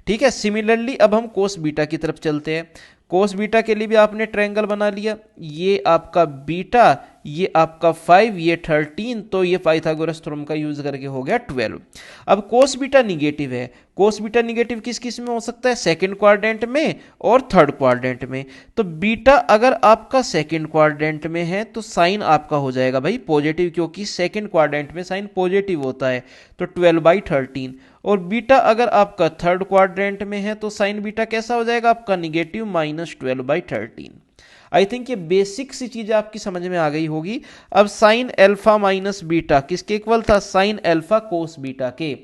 ठीक है। सिमिलरली अब हम कोस बीटा की तरफ चलते हैं। कोस बीटा के लिए भी आपने ट्रायंगल बना लिया, ये आपका बीटा, ये आपका 5, ये 13, तो ये पाइथागोरस थ्योरम का यूज करके हो गया 12। अब कोस बीटा निगेटिव है, कोस बीटा निगेटिव किस किस में हो सकता है, सेकंड क्वाड्रेंट में और थर्ड क्वाड्रेंट में। तो बीटा अगर आपका सेकंड क्वाड्रेंट में है तो साइन आपका हो जाएगा भाई पॉजिटिव, क्योंकि सेकंड क्वाड्रेंट में साइन पॉजिटिव होता है, तो 12/13। और बीटा अगर आपका थर्ड क्वाड्रेंट में है तो साइन बीटा कैसा हो जाएगा आपका, निगेटिव -12/13। आई थिंक ये बेसिक सी चीजें आपकी समझ में आ गई होगी। अब साइन एल्फा माइनस बीटा किसके इक्वल था, साइन एल्फा कोस बीटा के।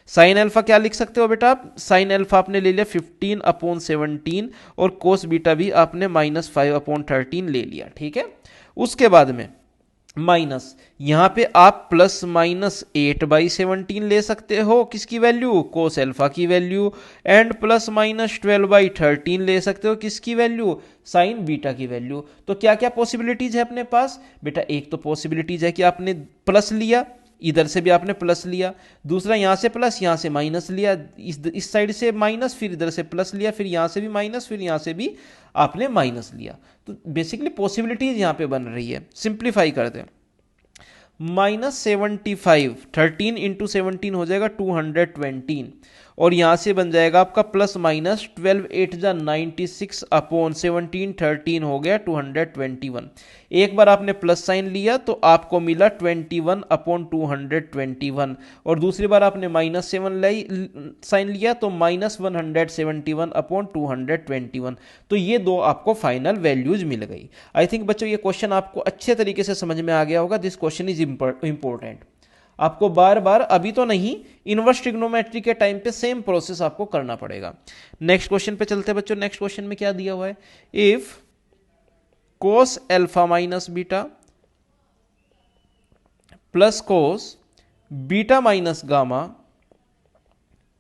साइन एल्फा क्या लिख सकते हो बेटा आप, साइन एल्फा आपने ले लिया 15/17 और कोस बीटा भी आपने -5/13 ले लिया, ठीक है। उसके बाद में माइनस, यहां पे आप +-8/17 ले सकते हो, किसकी वैल्यू, कोस एल्फा की वैल्यू, एंड +-12/13 ले सकते हो, किसकी वैल्यू, साइन बीटा की वैल्यू। तो क्या क्या पॉसिबिलिटीज है अपने पास बेटा, एक तो पॉसिबिलिटीज है कि आपने प्लस लिया, इधर से भी आपने प्लस लिया, दूसरा यहां से प्लस यहां से माइनस लिया, इस साइड से माइनस, फिर इधर से प्लस लिया, फिर यहां से भी माइनस, फिर यहां से भी आपने माइनस लिया। तो बेसिकली पॉसिबिलिटीज यहां पे बन रही है। सिंप्लीफाई करते हैं, -75, 13 × 17 हो जाएगा 220, और यहां से बन जाएगा आपका +-12, 8 जा 96/17, 13 हो गया 221। एक बार आपने प्लस साइन लिया तो आपको मिला 21/221, और दूसरी बार आपने -7 साइन लिया तो -171/221। तो ये दो आपको फाइनल वैल्यूज मिल गई। आई थिंक बच्चों ये क्वेश्चन आपको अच्छे तरीके से समझ में आ गया होगा। This question is important. आपको बार बार, अभी तो नहीं, इनवर्स ट्रिग्नोमेट्री के टाइम पे सेम प्रोसेस आपको करना पड़ेगा। नेक्स्ट क्वेश्चन पे चलते हैं बच्चों। नेक्स्ट क्वेश्चन में क्या दिया हुआ है, if cos alpha minus beta plus cos beta minus gamma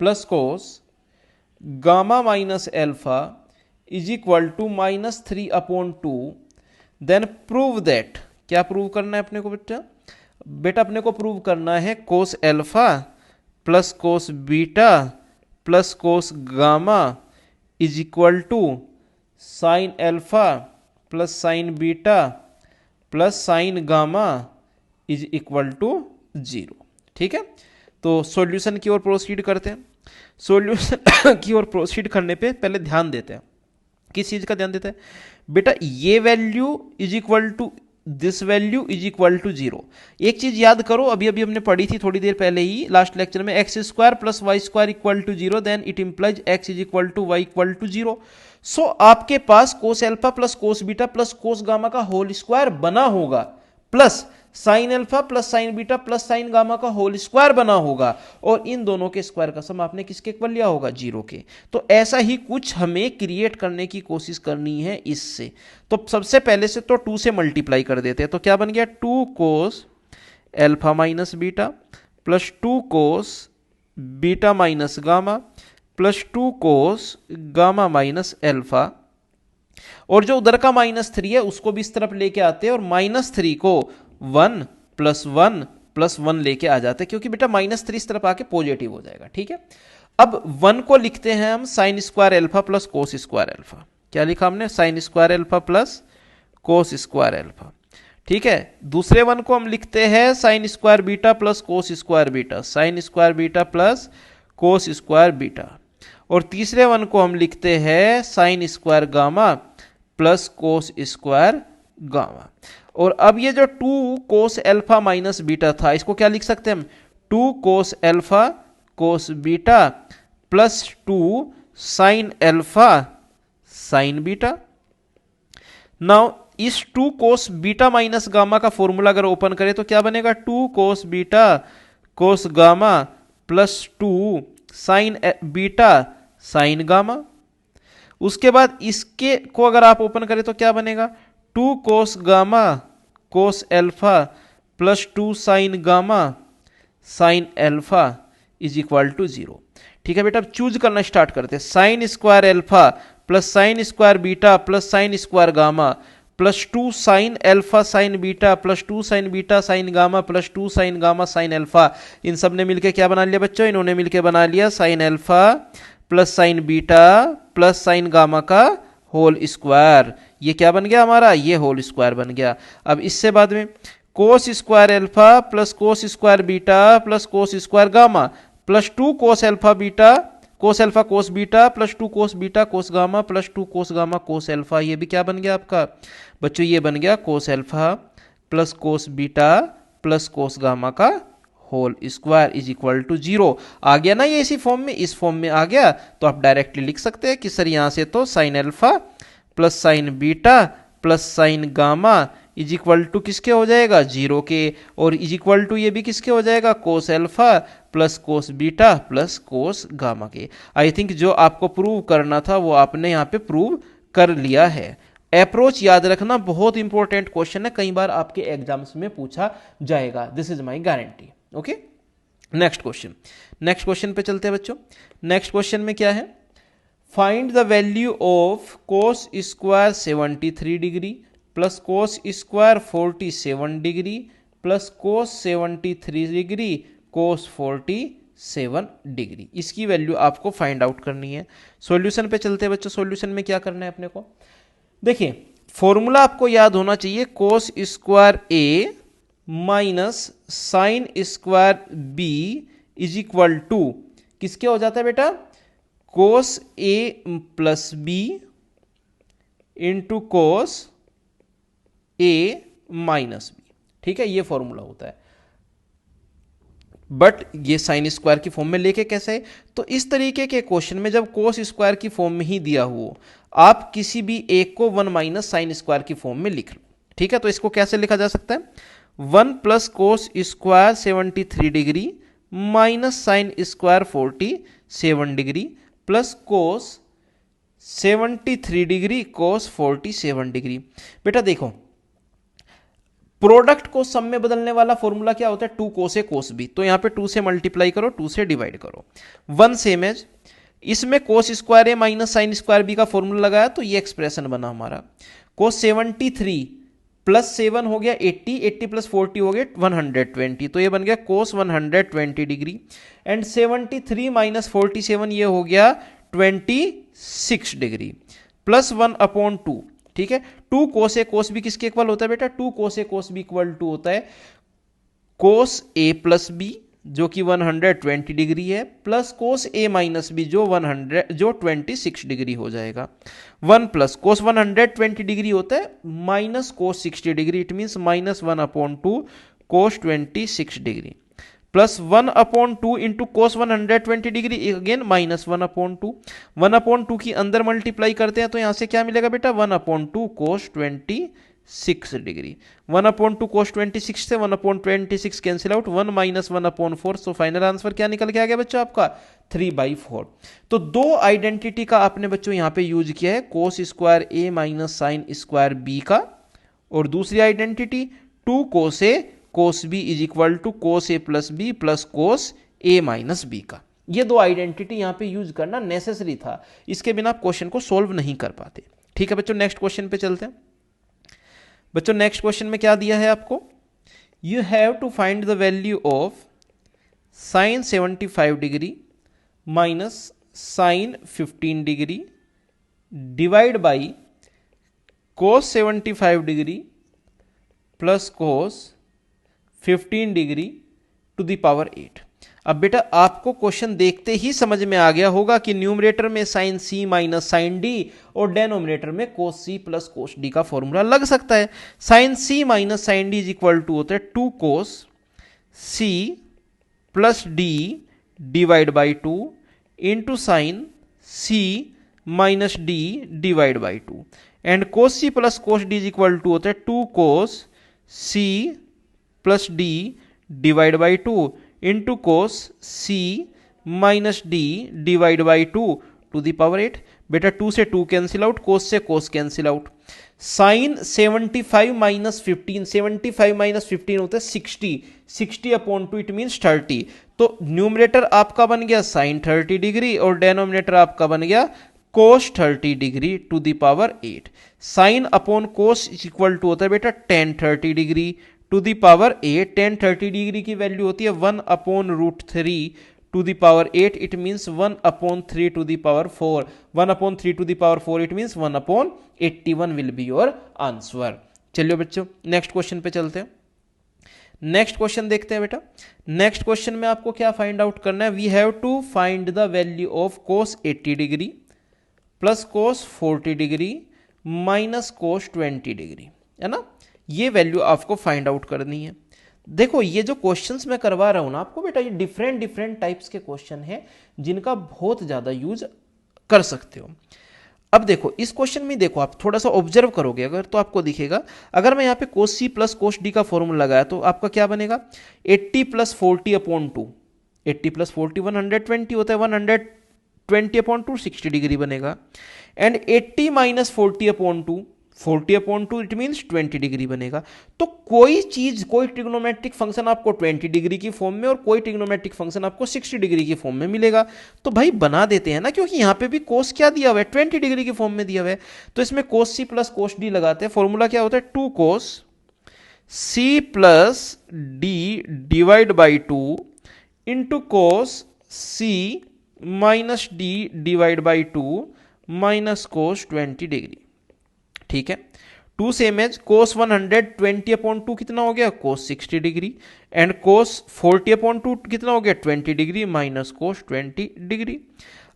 plus cos gamma minus alpha is equal to -3/2, then prove that. क्या प्रूव करना है अपने को बेटा अपने को प्रूव करना है cos alpha plus cos beta plus cos gamma is equal to sine alpha plus sine beta plus sine gamma is equal to 0, ठीक है। तो सॉल्यूशन की ओर प्रोसीड करते हैं। सॉल्यूशन की ओर प्रोसीड करने पे पहले ध्यान देते हैं, किस चीज का ध्यान देते हैं बेटा, ये value is equal to this value is equal to 0। एक चीज याद करो, अभी अभी हमने पढ़ी थी थोड़ी देर पहले ही लास्ट लेक्चर में, x² + y² equal to 0, then it implies x is equal to y equal to 0। So आपके पास cos alpha plus cos beta plus cos gamma का होल स्क्वायर बना होगा, plus sine alpha plus sine beta plus sine gamma का whole square बना होगा, और इन दोनों के स्क्वायर का सम आपने किसके इक्वल लिया होगा, 0 के। तो ऐसा ही कुछ हमें क्रिएट करने की कोशिश करनी है इससे। तो सबसे पहले से तो 2 से मल्टीप्लाई कर देते हैं, तो क्या बन गया, 2 कोस एल्फा माइनस बीटा प्लस 2 कोस beta minus gamma plus 2 cos gamma minus alpha, और जो उधर का -3 है उसको भी इस तरफ लेके आते हैं, और -3 को 1 + 1 + 1 लेके आ जाते हैं, क्योंकि बेटा -3 इस तरफ आके पॉजिटिव हो जाएगा। ठीक है, अब 1 को लिखते हैं हम sign square alpha plus cos square alpha. क्या लिखा हमने, sign square alpha plus cos square alpha. ठीक है, दूसरे 1 को हम लिखते हैं sine square beta plus cos square beta, sign square beta plus cos square beta, और तीसरे 1 को हम लिखते हैं sine square gamma plus cos square gamma. और अब ये जो 2 कोस एल्फा माइनस बीटा था, इसको क्या लिख सकते हैं हम, 2 कोस एल्फा कोस beta plus 2 sine alpha sine beta. Now इस 2 कोस बीटा माइनस गामा का फॉर्मूला अगर ओपन करें तो क्या बनेगा, 2 cos beta cos gamma plus 2 sine beta sine gamma. उसके बाद इसके को अगर आप ओपन करें तो क्या बनेगा, 2 cos gamma cos alpha plus 2 sine gamma sine alpha is equal to 0। ठीक है बेटा, अब चूज करना स्टार्ट करते हैं। Sine square alpha plus sine square beta plus sine square gamma plus 2 sine alpha sine beta plus 2 sine beta sine gamma plus 2 sine gamma sine alpha, इन सब ने मिलकर क्या बना लिया बच्चों, इन्होंने मिलकर बना लिया sign alpha plus sine beta plus sine gamma का होल स्क्वायर। ये क्या बन गया हमारा, ये होल स्क्वायर बन गया। अब इससे बाद में cos square alpha plus cos square beta plus cos square gamma plus 2 कोस एल्फा कोस beta plus 2 cos beta cos gamma plus 2 cos gamma cos alpha, ये भी क्या बन गया आपका बच्चों, ये बन गया cos alpha plus cos beta plus cos gamma का whole square is equal to 0। आ गया ना ये इसी फॉर्म में, इस फॉर्म में आ गया, तो आप डायरेक्टली लिख सकते हैं कि सर यहां से तो sine alpha plus sine beta plus sine gamma is equal to किसके हो जाएगा, 0 के, और इज इक्वल टू ये भी किसके हो जाएगा, cos alpha plus cos beta plus cos gamma के। आई थिंक जो आपको प्रूव करना था वो आपने यहाँ पे प्रूव कर लिया है। अप्रोच याद रखना, बहुत इंपॉर्टेंट क्वेश्चन है, कई बार आपके एग्जाम्स में पूछा जाएगा, this is my guarantee. Okay, next question पे चलते हैं बच्चों। नेक्स्ट क्वेश्चन में क्या है, find the value of cos square 73 degree plus cos square 47 degree plus cos 73 degree cos 47 degree. इसकी वैल्यू आपको फाइंड आउट करनी है। सॉल्यूशन पे चलते हैं बच्चों। सॉल्यूशन में क्या करना है अपने को, देखिए फॉर्मूला आपको याद होना चाहिए, cos square A minus sine square B is equal to किसके हो जाता है बेटा, cos A plus B into cos A minus B. ठीक है, ये फॉर्मूला होता है, बट ये साइन स्क्वायर की फॉर्म में लेके कैसे है, तो इस तरीके के क्वेश्चन में जब कोस स्क्वायर की फॉर्म में ही दिया हो, आप किसी भी एक को 1 माइनस साइन स्क्वायर की फॉर्म में लिख लो। ठीक है, तो इसको कैसे लिखा जा सकता है, 1 plus cos square 73 degree minus sine square 47 degree plus कोस 73 डिग्री कोस 47 डिग्री। बेटा देखो, प्रोडक्ट को सम में बदलने वाला फॉर्मूला क्या होता है, 2 कोस ए कोस बी, तो यहां पे 2 से मल्टीप्लाई करो, 2 से डिवाइड करो। 1 सेम एज इसमें कोस square A minus sine square B का फॉर्मूला लगाया, तो ये एक्सप्रेशन बना हमारा। कोस 73 प्लस 7 हो गया 80, 80 प्लस 40 हो गया 120, तो ये बन गया कोस 120 डिग्री, एंड 73 माइनस 47 ये हो गया 26 डिग्री, प्लस 1/2। ठीक है, 2 कोस ए कोस बी किसके इक्वल होता है बेटा, 2 cos A cos B equal to होता है कोस ए प्लस बी जो कि 120 डिग्री है, plus cos A minus B जो 26 डिग्री हो जाएगा। 1 प्लस कोस 120 डिग्री होता है minus cos 60 degree, it means minus 1/2 cos 26 degree, plus 1/2 into cos 120 degree, again minus 1/2। 1/2 की अंदर मल्टीप्लाई करते हैं तो यहां से क्या मिलेगा बेटा, 1/2 कोस 26 6 डिग्री। 1/2 cos 26 से 1/26 cancel out, 1 minus 1/4। So final answer क्या निकल के आ गया बच्चों आपका 3/4। तो दो आइडेंटिटी का आपने बच्चों यहां पे यूज किया है, cos square A minus sine square B का, और दूसरी identity 2 cos A cos B is equal to cos A plus B plus cos A minus B का। ये दो आइडेंटिटी यहां पे यूज करना नेसेसरी था, इसके बिना आप क्वेश्चन को सोल्व नहीं कर पाते। ठीक है बच्चों, नेक्स्ट क्वेश्चन पे चलते हैं। बच्चों नेक्स्ट क्वेश्चन में क्या दिया है आपको, you have to find the value of sine 75 degree minus sine 15 degree divide by cos 75 degree plus cos 15 degree to the power 8। अब बेटा आपको क्वेश्चन देखते ही समझ में आ गया होगा कि न्यूमरेटर में sine C minus sine D और डेनोमिनेटर में cos C plus cos D का फॉर्मूला लग सकता है। Sine C minus sine D is equal to होता है 2 cos C plus D divide by 2 into sine C minus D divide by 2, and cos C plus cos D is equal to होता है 2 cos C plus D divide by 2 into cos C minus D divide by 2 to the power 8। बेटा 2 से 2 cancel out, cos से cos cancel out. Sine 75 minus 15, 75 minus 15 होता है 60, 60/2 it means 30। तो numerator आपका बन गया साइन 30 डिग्री और डेनोमिनेटर आपका बन गया cos 30 degree to the power 8। Sine upon cos is equal to होता है बेटा tan 30 degree to the power 8। Tan 30 degree की वैल्यू होती है 1/√3 to the power 8, it means 1/3 to the power 4। 1/3 to the power 4 it means 1/81 will be your answer. चलिए बच्चों next question पे चलते हैं। नेक्स्ट क्वेश्चन देखते हैं बेटा। नेक्स्ट क्वेश्चन में आपको क्या फाइंड आउट करना है, we have to find the value of cos 80 degree plus cos 40 degree minus cos 20 degree, है ना। ये वैल्यू आपको फाइंड आउट करनी है। देखो ये जो क्वेश्चंस मैं करवा रहा हूं ना आपको बेटा, ये डिफरेंट डिफरेंट टाइप्स के क्वेश्चन हैं जिनका बहुत ज्यादा यूज कर सकते हो। अब देखो इस क्वेश्चन में देखो आप थोड़ा सा ऑब्जर्व करोगे अगर तो आपको दिखेगा, अगर मैं यहाँ पे कोस सी प्लस कोस डी का फॉर्मूला लगाया तो आपका क्या बनेगा 80 प्लस 40/2। 80 प्लस 40 120 होता है, 120/2 60 डिग्री बनेगा। And 80 minus 40/2, 40/2 it means 20 degree बनेगा। तो कोई चीज कोई ट्रिग्नोमेट्रिक फंक्शन आपको 20 डिग्री की फॉर्म में और कोई ट्रिग्नोमेट्रिक फंक्शन आपको 60 डिग्री की फॉर्म में मिलेगा। तो भाई बना देते हैं ना, क्योंकि यहां पे भी कोस क्या दिया हुआ है 20 डिग्री की फॉर्म में दिया हुआ है। तो इसमें कोस सी प्लस कोस डी लगाते हैं। फॉर्मूला क्या होता है 2 cos C plus D divide by 2 into cos C minus D divide by 2 minus cos 20 degree. ठीक है, 2 सेम एज कोस 120/2 कितना हो गया कोस 60 डिग्री, एंड कोस 40/2 कितना हो गया 20 डिग्री माइनस कोस 20 डिग्री।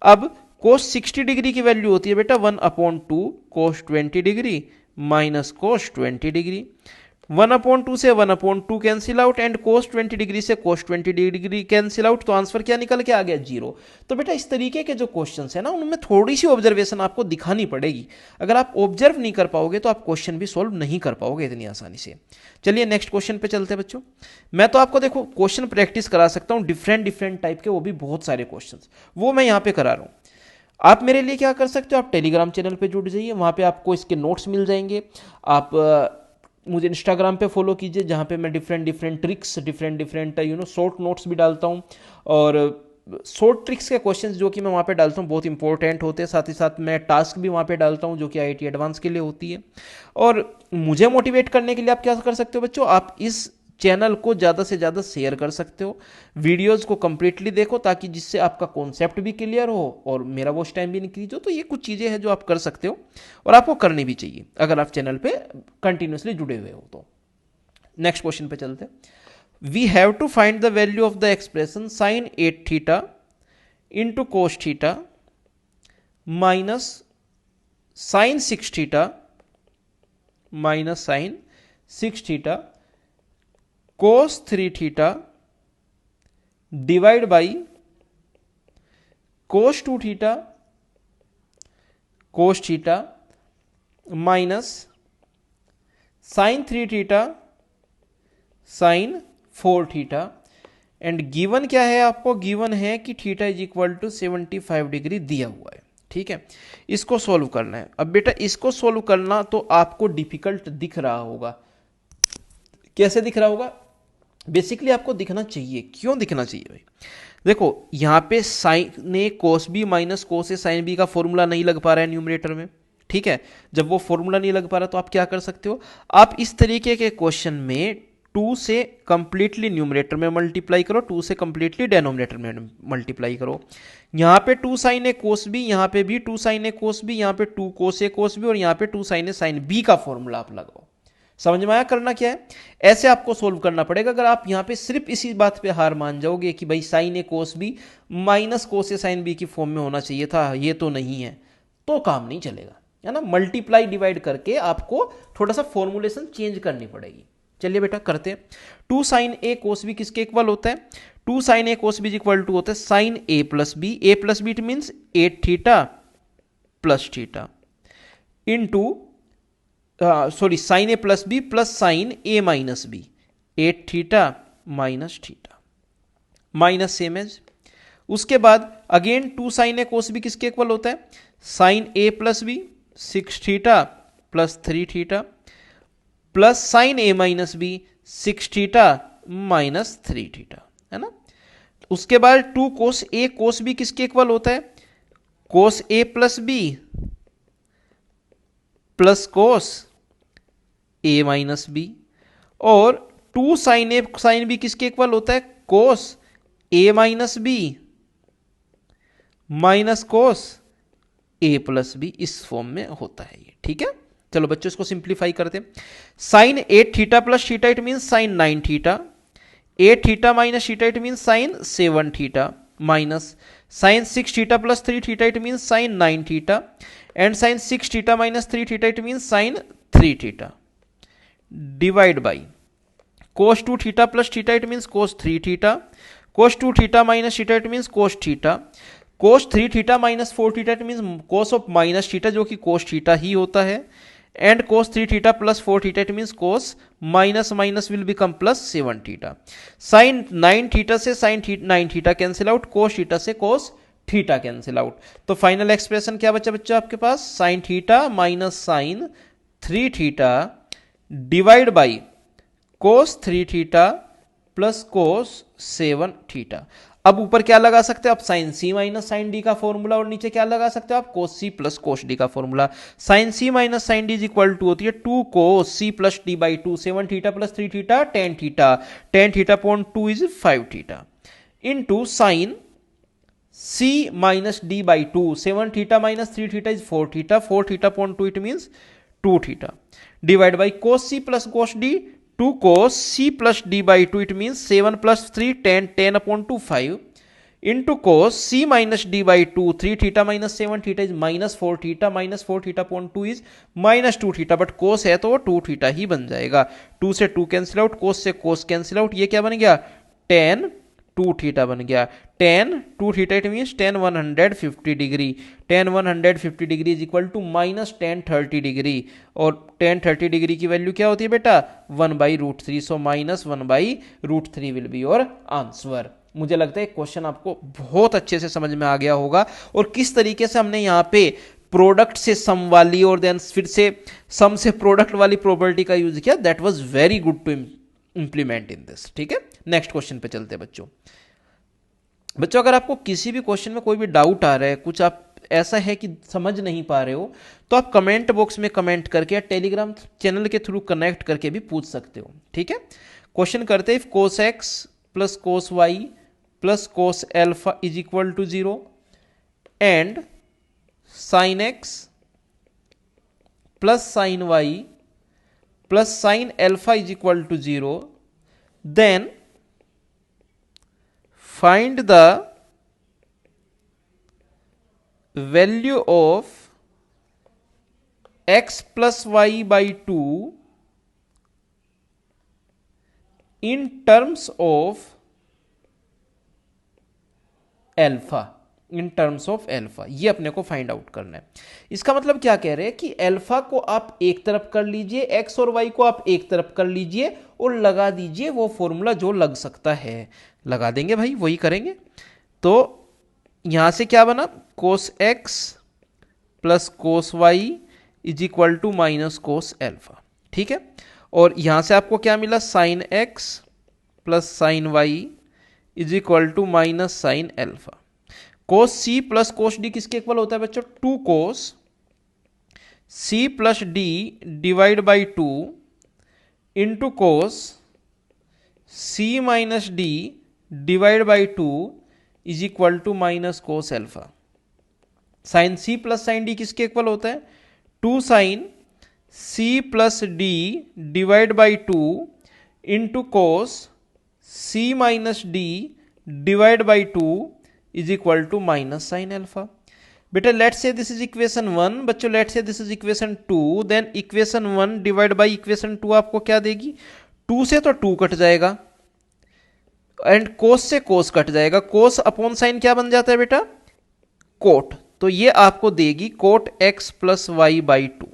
अब कोस 60 डिग्री की वैल्यू होती है बेटा 1/2 कोस 20 डिग्री माइनस कोस 20 डिग्री। 1/2 से 1/2 cancel out and cos 20 degree से कोस 20 डिग्री कैंसिल आउट। तो आंसर क्या निकल के आ गया 0। तो बेटा इस तरीके के जो क्वेश्चंस है ना उनमें थोड़ी सी ऑब्जर्वेशन आपको दिखानी पड़ेगी। अगर आप ऑब्जर्व नहीं कर पाओगे तो आप क्वेश्चन भी सोल्व नहीं कर पाओगे इतनी आसानी से। चलिए नेक्स्ट क्वेश्चन पे चलते हैं बच्चों। मैं तो आपको देखो क्वेश्चन प्रैक्टिस करा सकता हूँ डिफरेंट डिफरेंट टाइप के, वो भी बहुत सारे क्वेश्चन, वो मैं यहाँ पे करा रहा हूँ। आप मेरे लिए क्या कर सकते हो, आप टेलीग्राम चैनल पे जुड़ जाइए, वहाँ पे आपको इसके नोट्स मिल जाएंगे। आप मुझे इंस्टाग्राम पे फॉलो कीजिए जहाँ पे मैं different different tricks different short notes भी डालता हूँ, और शॉर्ट ट्रिक्स के क्वेश्चंस जो कि मैं वहाँ पे डालता हूँ बहुत इंपॉर्टेंट होते हैं। साथ ही साथ मैं टास्क भी वहाँ पे डालता हूँ जो कि IIT एडवांस के लिए होती है। और मुझे मोटिवेट करने के लिए आप क्या कर सकते हो बच्चों, आप इस चैनल को ज़्यादा से ज़्यादा शेयर कर सकते हो, वीडियोज़ को कंप्लीटली देखो ताकि जिससे आपका कॉन्सेप्ट भी क्लियर हो और मेरा वॉच टाइम भी इंक्रीज हो। तो ये कुछ चीज़ें हैं जो आप कर सकते हो और आपको करनी भी चाहिए अगर आप चैनल पे कंटिन्यूसली जुड़े हुए हो तो। नेक्स्ट क्वेश्चन पे चलते हैं। We have to find the value of the expression sine 8 theta into cos theta minus sine 6 theta minus sine 6 theta cos 3 theta divide by cos 2 theta cos theta minus sine 3 theta, sine 4 theta, and given क्या है आपको, given है कि theta is equal to 75 degree दिया हुआ है। ठीक है, इसको सोल्व करना है। अब बेटा इसको सोल्व करना तो आपको डिफिकल्ट दिख रहा होगा। कैसे दिख रहा होगा? बेसिकली आपको दिखना चाहिए। क्यों दिखना चाहिए भाई? देखो यहां पे sign A cos B minus cos A sine B का फॉर्मूला नहीं लग पा रहा है न्यूमरेटर में। ठीक है, जब वो फॉर्मूला नहीं लग पा रहा तो आप क्या कर सकते हो, आप इस तरीके के क्वेश्चन में 2 से कंप्लीटली न्यूमरेटर में मल्टीप्लाई करो, 2 से कंप्लीटली डेनोमिनेटर में मल्टीप्लाई करो। यहाँ पे 2 साइन ए कोस बी, यहाँ पे भी 2 साइन ए कोस बी, यहाँ पे 2 कोस ए कोस बी, और यहाँ पे 2 साइन ए साइन बी का फॉर्मूला आप लगाओ। समझ में आया करना क्या है? ऐसे आपको सोल्व करना पड़ेगा। अगर आप यहां पे सिर्फ इसी बात पे हार मान जाओगे कि भाई sign A cos B minus cos A sine B की फॉर्म में होना चाहिए था, ये तो नहीं है, तो काम नहीं चलेगा, है ना। मल्टीप्लाई डिवाइड करके आपको थोड़ा सा फॉर्मुलेशन चेंज करनी पड़ेगी। चलिए बेटा करते हैं। 2 साइन ए कोस बी किसके इक्वल होता है? 2 sine A cos B equal to होता है sine A plus B. A plus B it means 8 theta plus theta into sorry sine A plus B plus sine A minus B, 8 theta minus theta, minus same as. उसके बाद again 2 sine A cos B किसके equal होता है? Sine A plus B 6 theta plus 3 theta plus sine A minus B 6 theta minus 3 theta, है ना। उसके बाद 2 cos A cos B किसके इक्वल होता है? Cos A plus B plus cos A minus B, और 2 साइन ए साइन बी किसके equal होता है? Cos A minus B minus cos A plus B, इस फॉर्म में होता है ये। ठीक है, चलो बच्चों इसको सिंप्लीफाई करते हैं। Sine 8 theta plus theta it mean sine 9 theta, 8 theta minus theta it mean sine 7 theta, minus sine 6 theta plus 3 theta it mean sine 9 theta, and sine 6 theta minus 3 theta it mean sine 3 theta, divide by cos 2 theta plus theta it means cos 3 theta, cos 2 theta minus theta it means cos theta, cos 3 theta minus 4 theta it means cos of minus theta जो कि cos theta ही होता है, and cos 3 theta plus 4 theta it means cos minus minus will become plus 7 theta. Sine 9 theta से sine 9 theta cancel out, cos theta से cos theta cancel out, तो final expression क्या बचा बच्चा आपके पास? Sine theta minus sine 3 theta divide by cos 3 theta plus cos 7 theta. अब ऊपर क्या लगा सकते हो आप? Sine C minus sine D का फॉर्मूला, और नीचे क्या लगा सकते हो आप? Cos C plus cos D का formula. Sine C minus sine D is equal to होती है 2 cos C plus D by 2, 7 theta plus 3 theta 10 theta, 10 theta upon 2 is 5 theta, into sine C minus D by 2, 7 theta minus 3 theta is 4 theta, 4 theta upon 2 it means 2 theta, divide by cos C plus cos D, 2 cos c plus d by 2 it means 7 plus 3 10, 10 upon 2 5 into cos c minus d by 2, 3 theta minus 7 theta is minus 4 theta, minus 4 theta upon 2 is minus 2 theta, but cos है तो वो 2 theta ही बन जाएगा। 2 से 2 cancel out, cos से cos cancel out, ये क्या बन गया? 10 2 थीटा बन गया। 10 2 थीटा it means 10 150 degree, 10 150 degree is equal to minus 10 30 degree, और 10 30 डिग्री की वैल्यू क्या होती है बेटा? 1/√3, so minus 1/√3 will be your answer. मुझे लगता है क्वेश्चन आपको बहुत अच्छे से समझ में आ गया होगा, और किस तरीके से हमने यहाँ पे प्रोडक्ट से सम वाली और देन फिर से सम से प्रोडक्ट वाली प्रॉपर्टी का यूज किया, that was very good to implement in this. ठीक है, नेक्स्ट क्वेश्चन पे चलते हैं बच्चों। बच्चों अगर आपको किसी भी क्वेश्चन में कोई भी डाउट आ रहा है, कुछ आप ऐसा है कि समझ नहीं पा रहे हो, तो आप कमेंट बॉक्स में कमेंट करके या टेलीग्राम चैनल के थ्रू कनेक्ट करके भी पूछ सकते हो। ठीक है, क्वेश्चन करते हैं, cos X plus cos Y plus cos alpha is equal to 0 and sine X plus sine Y plus sin alpha is equal to 0, then find the value of x plus y by 2 in terms of alpha। In terms of alpha, ये अपने को find out करना है। इसका मतलब क्या कह रहे हैं कि एल्फा को आप एक तरफ कर लीजिए, एक्स और वाई को आप एक तरफ कर लीजिए और लगा दीजिए वो फॉर्मूला जो लग सकता है, लगा देंगे भाई, वही करेंगे। तो यहां से क्या बना, cos X plus cos Y is equal to minus cos alpha, ठीक है। और यहां से आपको क्या मिला, sine X plus sine Y is equal to minus sine alpha. Cos C plus cos D किसके इक्वल होता है बच्चों, two cos C plus D divide by two into cos C minus D divide by two is equal to minus cos alpha. Sine C plus sine D किसके equal होता है, two sine C plus D divide by two into cos C minus D divide by two is equal to minus sine alpha. बेटा let say this is equation 1, बच्चों let say this is equation 2, then equation 1 divide by equation 2 आपको क्या देगी, 2 से तो 2 cut जाएगा and cos से कोस cut जाएगा, कोस अपॉन साइन क्या बन जाता है बेटा, कोट। तो ये आपको देगी cot X plus Y by two.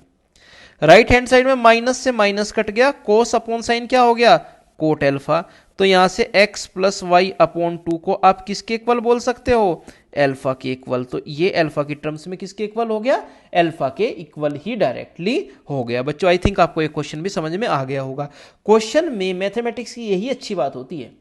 Right hand side में माइनस से माइनस कट गया, कोस अपॉन साइन क्या हो गया, कोट एल्फा। तो यहां से x plus Y upon two को आप किसके इक्वल बोल सकते हो, एल्फा के इक्वल। तो ये एल्फा की टर्म्स में किसके इक्वल हो गया, एल्फा के इक्वल ही डायरेक्टली हो गया। बच्चों आई थिंक आपको एक क्वेश्चन भी समझ में आ गया होगा। क्वेश्चन में मैथमेटिक्स की यही अच्छी बात होती है,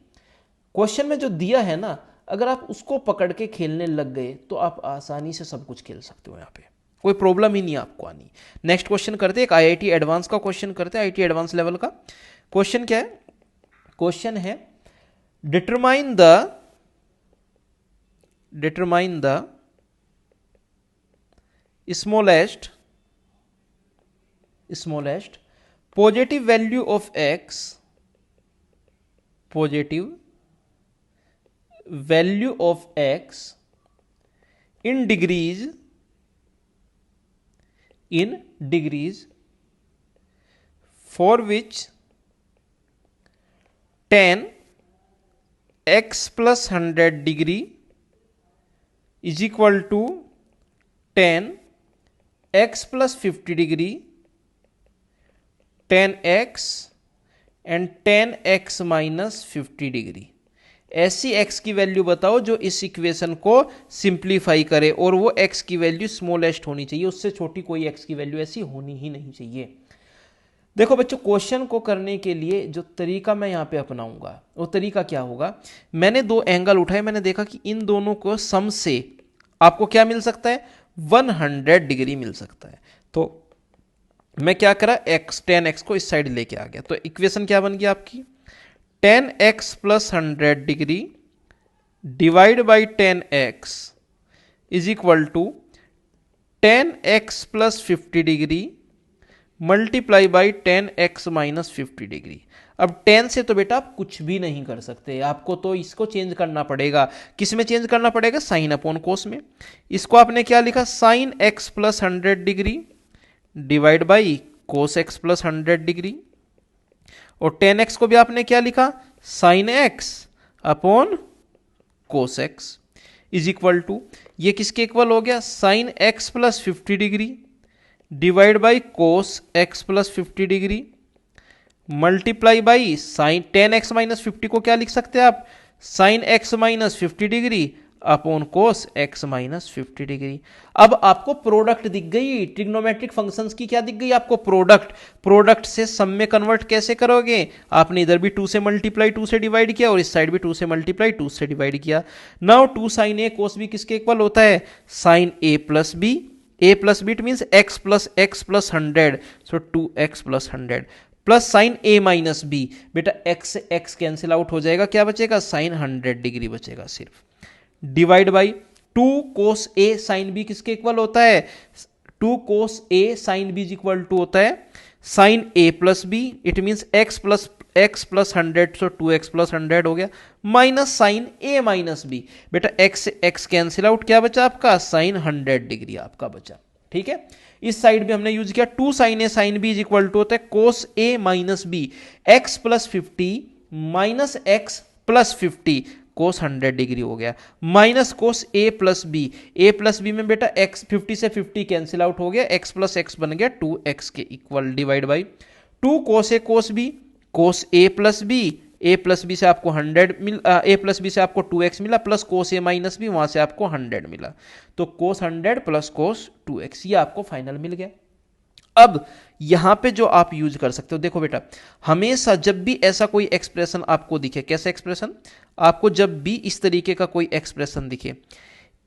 क्वेश्चन में जो दिया है ना, अगर आप उसको पकड़ के खेलने लग गए तो आप आसानी से सब कुछ खेल सकते हो, यहाँ पे कोई प्रॉब्लम ही नहीं आपको आनी। नेक्स्ट क्वेश्चन करते हैं, एक आईआईटी एडवांस का क्वेश्चन करते हैं, आईआईटी एडवांस लेवल का क्वेश्चन क्या है, क्वेश्चन है determine the smallest positive value of x, positive value of x in degrees for which tan x plus 100 degree is equal to tan x plus 50 degree, tan x and tan x minus 50 degree. ऐसी x की value बताओ जो इस equation को simplify करे और वो x की वैल्यू स्मॉलेस्ट होनी चाहिए, उससे छोटी कोई x की वैल्यू ऐसी होनी ही नहीं चाहिए। देखो बच्चों, क्वेश्चन को करने के लिए जो तरीका मैं यहाँ पे अपनाऊंगा वो तरीका क्या होगा, मैंने दो एंगल उठाए, मैंने देखा कि इन दोनों को सम से आपको क्या मिल सकता है, 100 डिग्री मिल सकता है। तो मैं क्या करा, tan x को इस साइड लेके आ गया, तो इक्वेशन क्या बन गया आपकी, tan x plus 100 degree divide by tan x is equal to tan x plus 50 degree multiply by tan x minus 50 degree. अब tan से तो बेटा आप कुछ भी नहीं कर सकते, आपको तो इसको चेंज करना पड़ेगा, किस में चेंज करना पड़ेगा, साइन अपॉन कोस में। इसको आपने क्या लिखा, sine x plus 100 degree divide by cos x plus 100 degree, और tan x को भी आपने क्या लिखा, sine x upon cos x is equal to, ये किसके इक्वल हो गया, sine x plus 50 degree divide by cos x plus 50 degree multiply by sine tan x minus 50 को क्या लिख सकते हैं आप, sine x minus 50 degree upon cos x minus 50 degree. अब आपको प्रोडक्ट दिख गई, ट्रिग्नोमेट्रिक फंक्शंस की क्या दिख गई आपको, प्रोडक्ट से सम में कन्वर्ट कैसे करोगे, आपने इधर भी 2 से मल्टीप्लाई 2 से डिवाइड किया और इस साइड भी 2 से मल्टीप्लाई 2 से डिवाइड किया। Now 2 sine A cos B किसके इक्वल होता है, sine A plus B it means x plus 100, so 2x plus 100 plus sine A minus B, बेटा x से x कैंसिल आउट हो जाएगा, क्या बचेगा, साइन 100 डिग्री बचेगा सिर्फ, divide by 2 cos A sine B किसके इक्वल होता है, 2 cos A sine B is equal to होता है sine A plus B, it means x plus 100, so 2x plus 100 हो गया, minus sine A minus B, बेटा x से x cancel out, क्या बचा आपका, साइन 100 डिग्री आपका बचा। ठीक है, इस साइड भी हमने यूज किया 2 sine A sine B is equal to होता है cos A minus B, x plus 50 minus x plus 50 cos 100 degree हो गया, minus cos A plus B, A plus B में बेटा x 50 से 50 कैंसिल आउट हो गया, x प्लस एक्स बन गया 2x के इक्वल, divide by 2 cos A cos B, cos A plus B से आपको 100 मिल, ए प्लस बी से आपको 2x मिला, plus cos A minus B, वहां से आपको 100 मिला, तो कोस 100 प्लस कोस 2x, ये आपको फाइनल मिल गया। अब यहां पे जो आप यूज कर सकते हो, देखो बेटा हमेशा जब भी ऐसा कोई एक्सप्रेशन आपको दिखे, कैसा एक्सप्रेशन, आपको जब भी इस तरीके का कोई एक्सप्रेशन दिखे,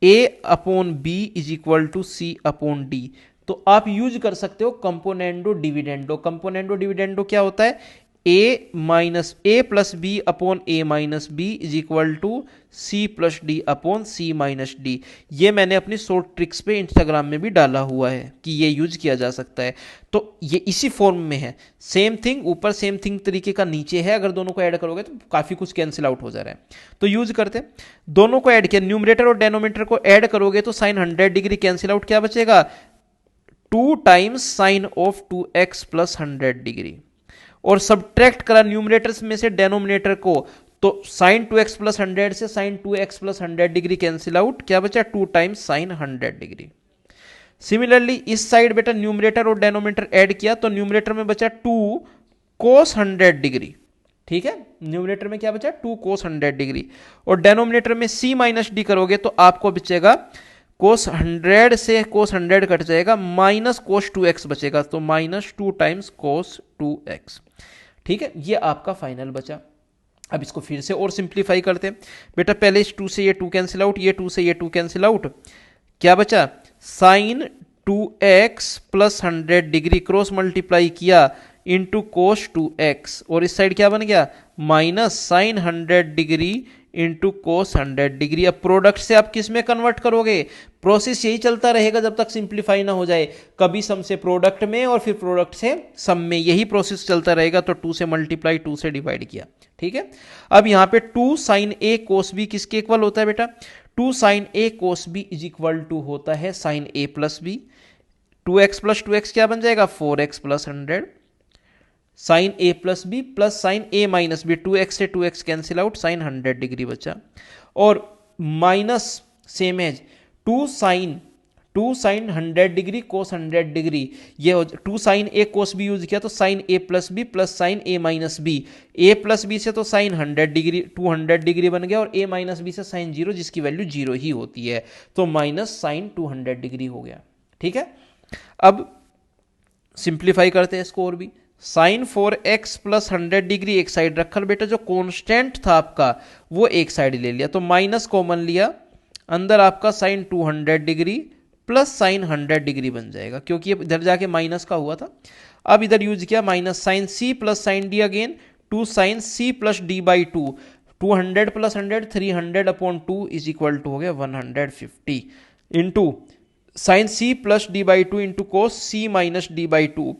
a upon B is equal to C upon D, तो आप यूज कर सकते हो कंपोनेंडो डिविडेंडो। कंपोनेंडो डिविडेंडो क्या होता है, A plus B upon A minus B is equal to C plus D upon C minus D. ये मैंने अपनी शॉर्ट ट्रिक्स पे इंस्टाग्राम में भी डाला हुआ है कि ये यूज किया जा सकता है, तो ये इसी फॉर्म में है, सेम थिंग ऊपर सेम थिंग तरीके का नीचे है, अगर दोनों को ऐड करोगे तो काफी कुछ कैंसिल आउट हो जा रहा है, तो यूज करते हैं। दोनों को ऐड किया, न्यूमरेटर और डेनोमिनेटर को ऐड करोगे तो साइन 100 डिग्री कैंसिल आउट, क्या बचेगा 2 times sign of 2x plus 100 degree, और सब्ट्रैक्ट करा न्यूमरेटर्स में से डेनोमिनेटर को, तो साइन 2x प्लस 100 से sine 2x plus 100 degree cancel out, क्या बचा 2 टाइम्स साइन 100 डिग्री। सिमिलरली इस साइड बेटा न्यूमरेटर और डेनोमिनेटर ऐड किया, तो न्यूमरेटर में बचा 2 कोस 100 डिग्री, ठीक है, न्यूमरेटर में क्या बचा 2 कोस 100 डिग्री, और डेनोमिनेटर में c माइनस डी करोगे तो आपको बचेगा कोस 100 से कोस 100 कट जाएगा, माइनस कोस 2x बचेगा, तो माइनस 2 टाइम्स कोस 2x, ठीक है, ये आपका फाइनल बचा। अब इसको फिर से और सिंप्लीफाई करते हैं बेटा, पहले इस 2 से ये 2 कैंसिल आउट, ये 2 से ये 2 कैंसिल आउट, क्या बचा sine 2x plus 100 degree cross multiply किया इंटू कोस 2x, और इस साइड क्या बन गया minus sine 100 degree into cos 100 degree. अब प्रोडक्ट से आप किस में कन्वर्ट करोगे, प्रोसेस यही चलता रहेगा जब तक सिंप्लीफाई ना हो जाए, कभी सम से प्रोडक्ट में और फिर प्रोडक्ट से सम में, यही प्रोसेस चलता रहेगा। तो 2 से मल्टीप्लाई 2 से डिवाइड किया, ठीक है। अब यहां पे 2 साइन ए कोस बी किसके इक्वल होता है बेटा, 2 sine A cos B is equal to होता है sine A plus B, 2x plus 2x क्या बन जाएगा 4x plus 100, sine A plus B plus sine A minus B, 2x से 2x cancel out, sign 100 degree बचा, और minus same as 2 sine 100 degree cos 100 degree, ये 2 sine A cos B use किया तो sine A plus B plus sine A minus B, A plus B से तो sign 100 degree 200 degree बन गया, और ए माइनस बी से साइन 0 जिसकी वैल्यू 0 ही होती है, तो माइनस साइन 200 डिग्री हो गया, ठीक है। अब सिंप्लीफाई करते हैं इसको और भी, साइन 4x प्लस 100 डिग्री एक साइड रखकर बेटा जो कांस्टेंट था आपका वो एक साइड ले लिया, तो माइनस कॉमन लिया, अंदर आपका sine 200 degree plus sine 100 degree बन जाएगा, क्योंकि इधर जाके माइनस का हुआ था। अब इधर यूज किया minus sine c plus sine d, again 2 sine c plus D by 2, 200 plus 100 300 upon 2 is equal to हो गया 150 into sine c plus D by 2 into cos c minus D by 2,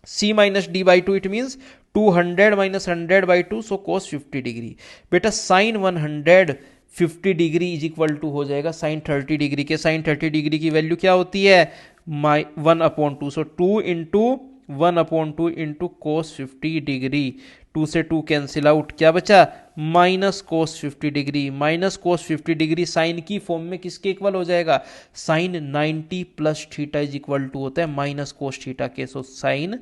c minus D by 2 it means 200 minus 100 by 2, so cos 50 degree. बेटा sine 150 degree is equal to हो जाएगा sign 30 degree के, sine 30 degree की value क्या होती है 1/2, so 2 into 1/2 into cos 50 degree, 2 से 2 cancel out, क्या बचा minus cos 50 degree, minus cos 50 degree sine की फॉर्म में किसके इक्वल हो जाएगा sine 90 plus theta is equal to होता है माइनस कोस थीटा के, सो साइन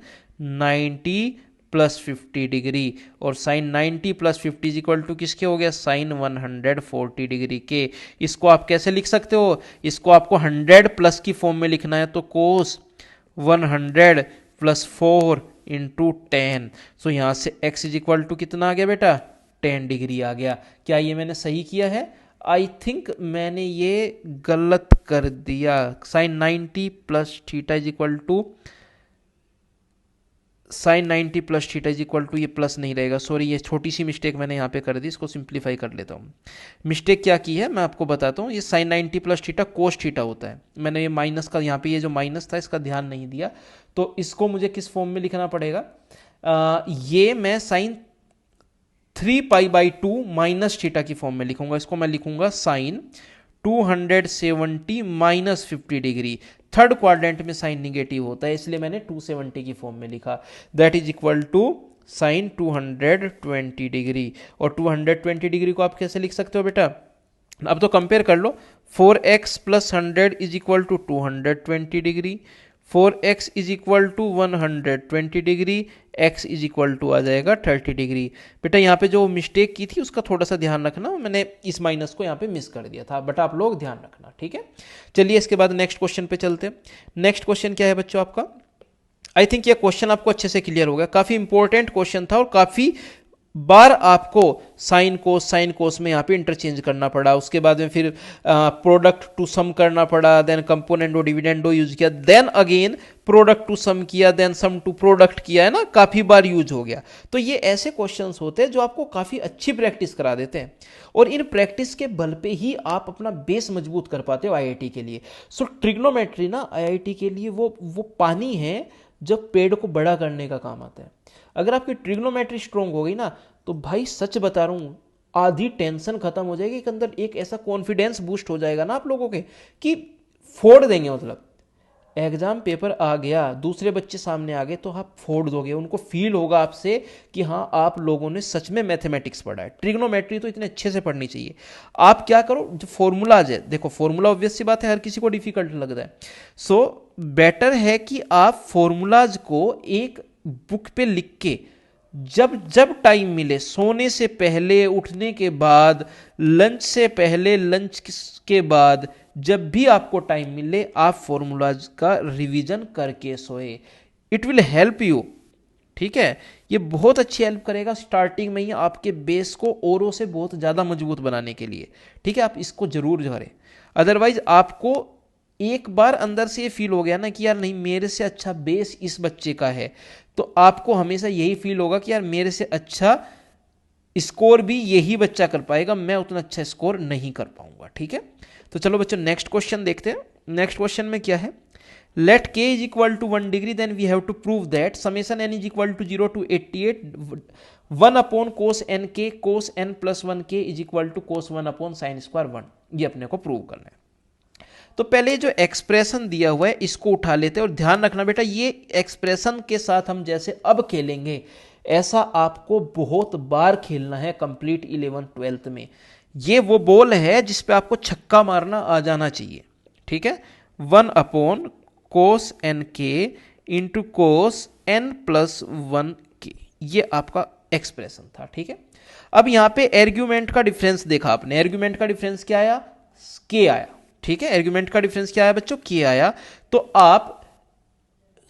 90 प्लस 50 डिग्री, और sine 90 plus 50 is equal to किसके हो गया साइन 140 डिग्री के। इसको आप कैसे लिख सकते हो, इसको आपको 100 प्लस की फॉर्म में लिखना है, तो कोस 100 प्लस 4 इंटू 10, सो यहां से x इज इक्वल टू कितना आ गया बेटा 10 डिग्री आ गया। क्या ये मैंने सही किया है, आई थिंक मैंने ये गलत कर दिया, sine 90 plus theta is equal to sine 90 plus theta is equal to, ये प्लस नहीं रहेगा, सॉरी ये छोटी सी मिस्टेक मैंने यहाँ पे कर दी, इसको सिंप्लीफाई कर लेता हूँ। मिस्टेक क्या की है मैं आपको बताता हूँ, ये sine 90 plus theta cos theta होता है, मैंने ये माइनस का यहाँ पे ये जो माइनस था इसका ध्यान नहीं दिया, तो इसको मुझे किस फॉर्म में लिखना पड़ेगा, ये मैं sine 3 pi by 2 minus theta की फॉर्म में लिखूंगा, इसको मैं लिखूंगा sine 270 minus 50 degree, third quadrant में साइन निगेटिव होता है इसलिए मैंने 270 की फॉर्म में लिखा, that is equal to sine 220 degree. और 220 डिग्री को आप कैसे लिख सकते हो बेटा? अब तो कंपेयर कर लो, 4x plus 100 is equal to 220 degree, 4x is equal to 120 degree, x is equal to आ जाएगा 30 डिग्री। बेटा यहाँ पे जो मिस्टेक की थी उसका थोड़ा सा ध्यान रखना, मैंने इस माइनस को यहाँ पे मिस कर दिया था, बट आप लोग ध्यान रखना, ठीक है। चलिए इसके बाद नेक्स्ट क्वेश्चन पे चलते हैं। नेक्स्ट क्वेश्चन क्या है बच्चों आपका? आई थिंक ये क्वेश्चन आपको अच्छे से क्लियर हो गया, काफी इंपॉर्टेंट क्वेश्चन था और काफी बार आपको साइन कोस में यहाँ पे इंटरचेंज करना पड़ा, उसके बाद में फिर प्रोडक्ट टू सम करना पड़ा, देन कंपोनेंडो डिविडेंडो यूज किया, then again product to some किया, देन सम टू प्रोडक्ट किया, है ना, काफी बार यूज हो गया। तो ये ऐसे क्वेश्चंस होते हैं जो आपको काफी अच्छी प्रैक्टिस करा देते हैं और इन प्रैक्टिस के बल पे ही आप अपना बेस मजबूत कर पाते हो आईआईटी के लिए। सो ट्रिग्नोमेट्री ना आईआईटी के लिए वो पानी है जो पेड़ को बड़ा करने का काम आता है। अगर आपकी ट्रिग्नोमेट्री स्ट्रोंग हो गई ना तो भाई सच बता रहा हूं, आधी टेंशन खत्म हो जाएगी, एक अंदर एक ऐसा कॉन्फिडेंस बूस्ट हो जाएगा ना आप लोगों के कि फोड़ देंगे। मतलब एग्जाम पेपर आ गया, दूसरे बच्चे सामने आ गए तो आप फोड़ दोगे, उनको फील होगा आपसे कि हाँ आप लोगों ने सच में मैथमेटिक्स पढ़ा है। ट्रिग्नोमेट्री तो इतने अच्छे से पढ़नी चाहिए। आप क्या करो, जो फॉर्मूलाज है, देखो फॉर्मूला ऑब्वियस सी बात है हर किसी को डिफिकल्ट लगता है, सो बेटर है कि आप फॉर्मूलाज को एक बुक पे लिख के जब जब टाइम मिले, सोने से पहले, उठने के बाद, लंच से पहले, लंच के बाद, जब भी आपको टाइम मिले आप फॉर्मूलाज का रिवीजन करके सोए। इट विल हेल्प यू, ठीक है। ये बहुत अच्छी हेल्प करेगा स्टार्टिंग में ही आपके बेस को औरों से बहुत ज़्यादा मजबूत बनाने के लिए, ठीक है। आप इसको जरूर करें, अदरवाइज आपको एक बार अंदर से ये फील हो गया ना कि यार नहीं मेरे से अच्छा बेस इस बच्चे का है, तो आपको हमेशा यही फील होगा कि यार मेरे से अच्छा स्कोर भी यही बच्चा कर पाएगा, मैं उतना अच्छा स्कोर नहीं कर पाऊंगा, ठीक है। तो चलो बच्चों नेक्स्ट क्वेश्चन देखते हैं। नेक्स्ट क्वेश्चन में क्या है, let k is equal to 1 degree then we have to prove that summation n is equal to 0 to 88 1 upon cos n k cos n plus 1 k is equal to cos 1 upon sine square 1। ये अपने को prove करना है। तो पहले जो expression दिया हुआ है इसको उठा लेते हैं और ध्यान रखना बेटा ये एक्सप्रेशन के साथ हम जैसे अब खेलेंगे ऐसा आपको बहुत बार खेलना है कंप्लीट 11th-12th में। ये वो बॉल है जिस पे आपको छक्का मारना आ जाना चाहिए, ठीक है। 1 अपॉन कोस एन के इंटू कोस एन प्लस 1 के, ये आपका एक्सप्रेशन था, ठीक है। अब यहां पे आर्ग्यूमेंट का डिफरेंस देखा आपने, आर्ग्यूमेंट का डिफरेंस क्या आया, के आया, ठीक है। आर्ग्यूमेंट का डिफरेंस क्या आया बच्चों, के आया। तो आप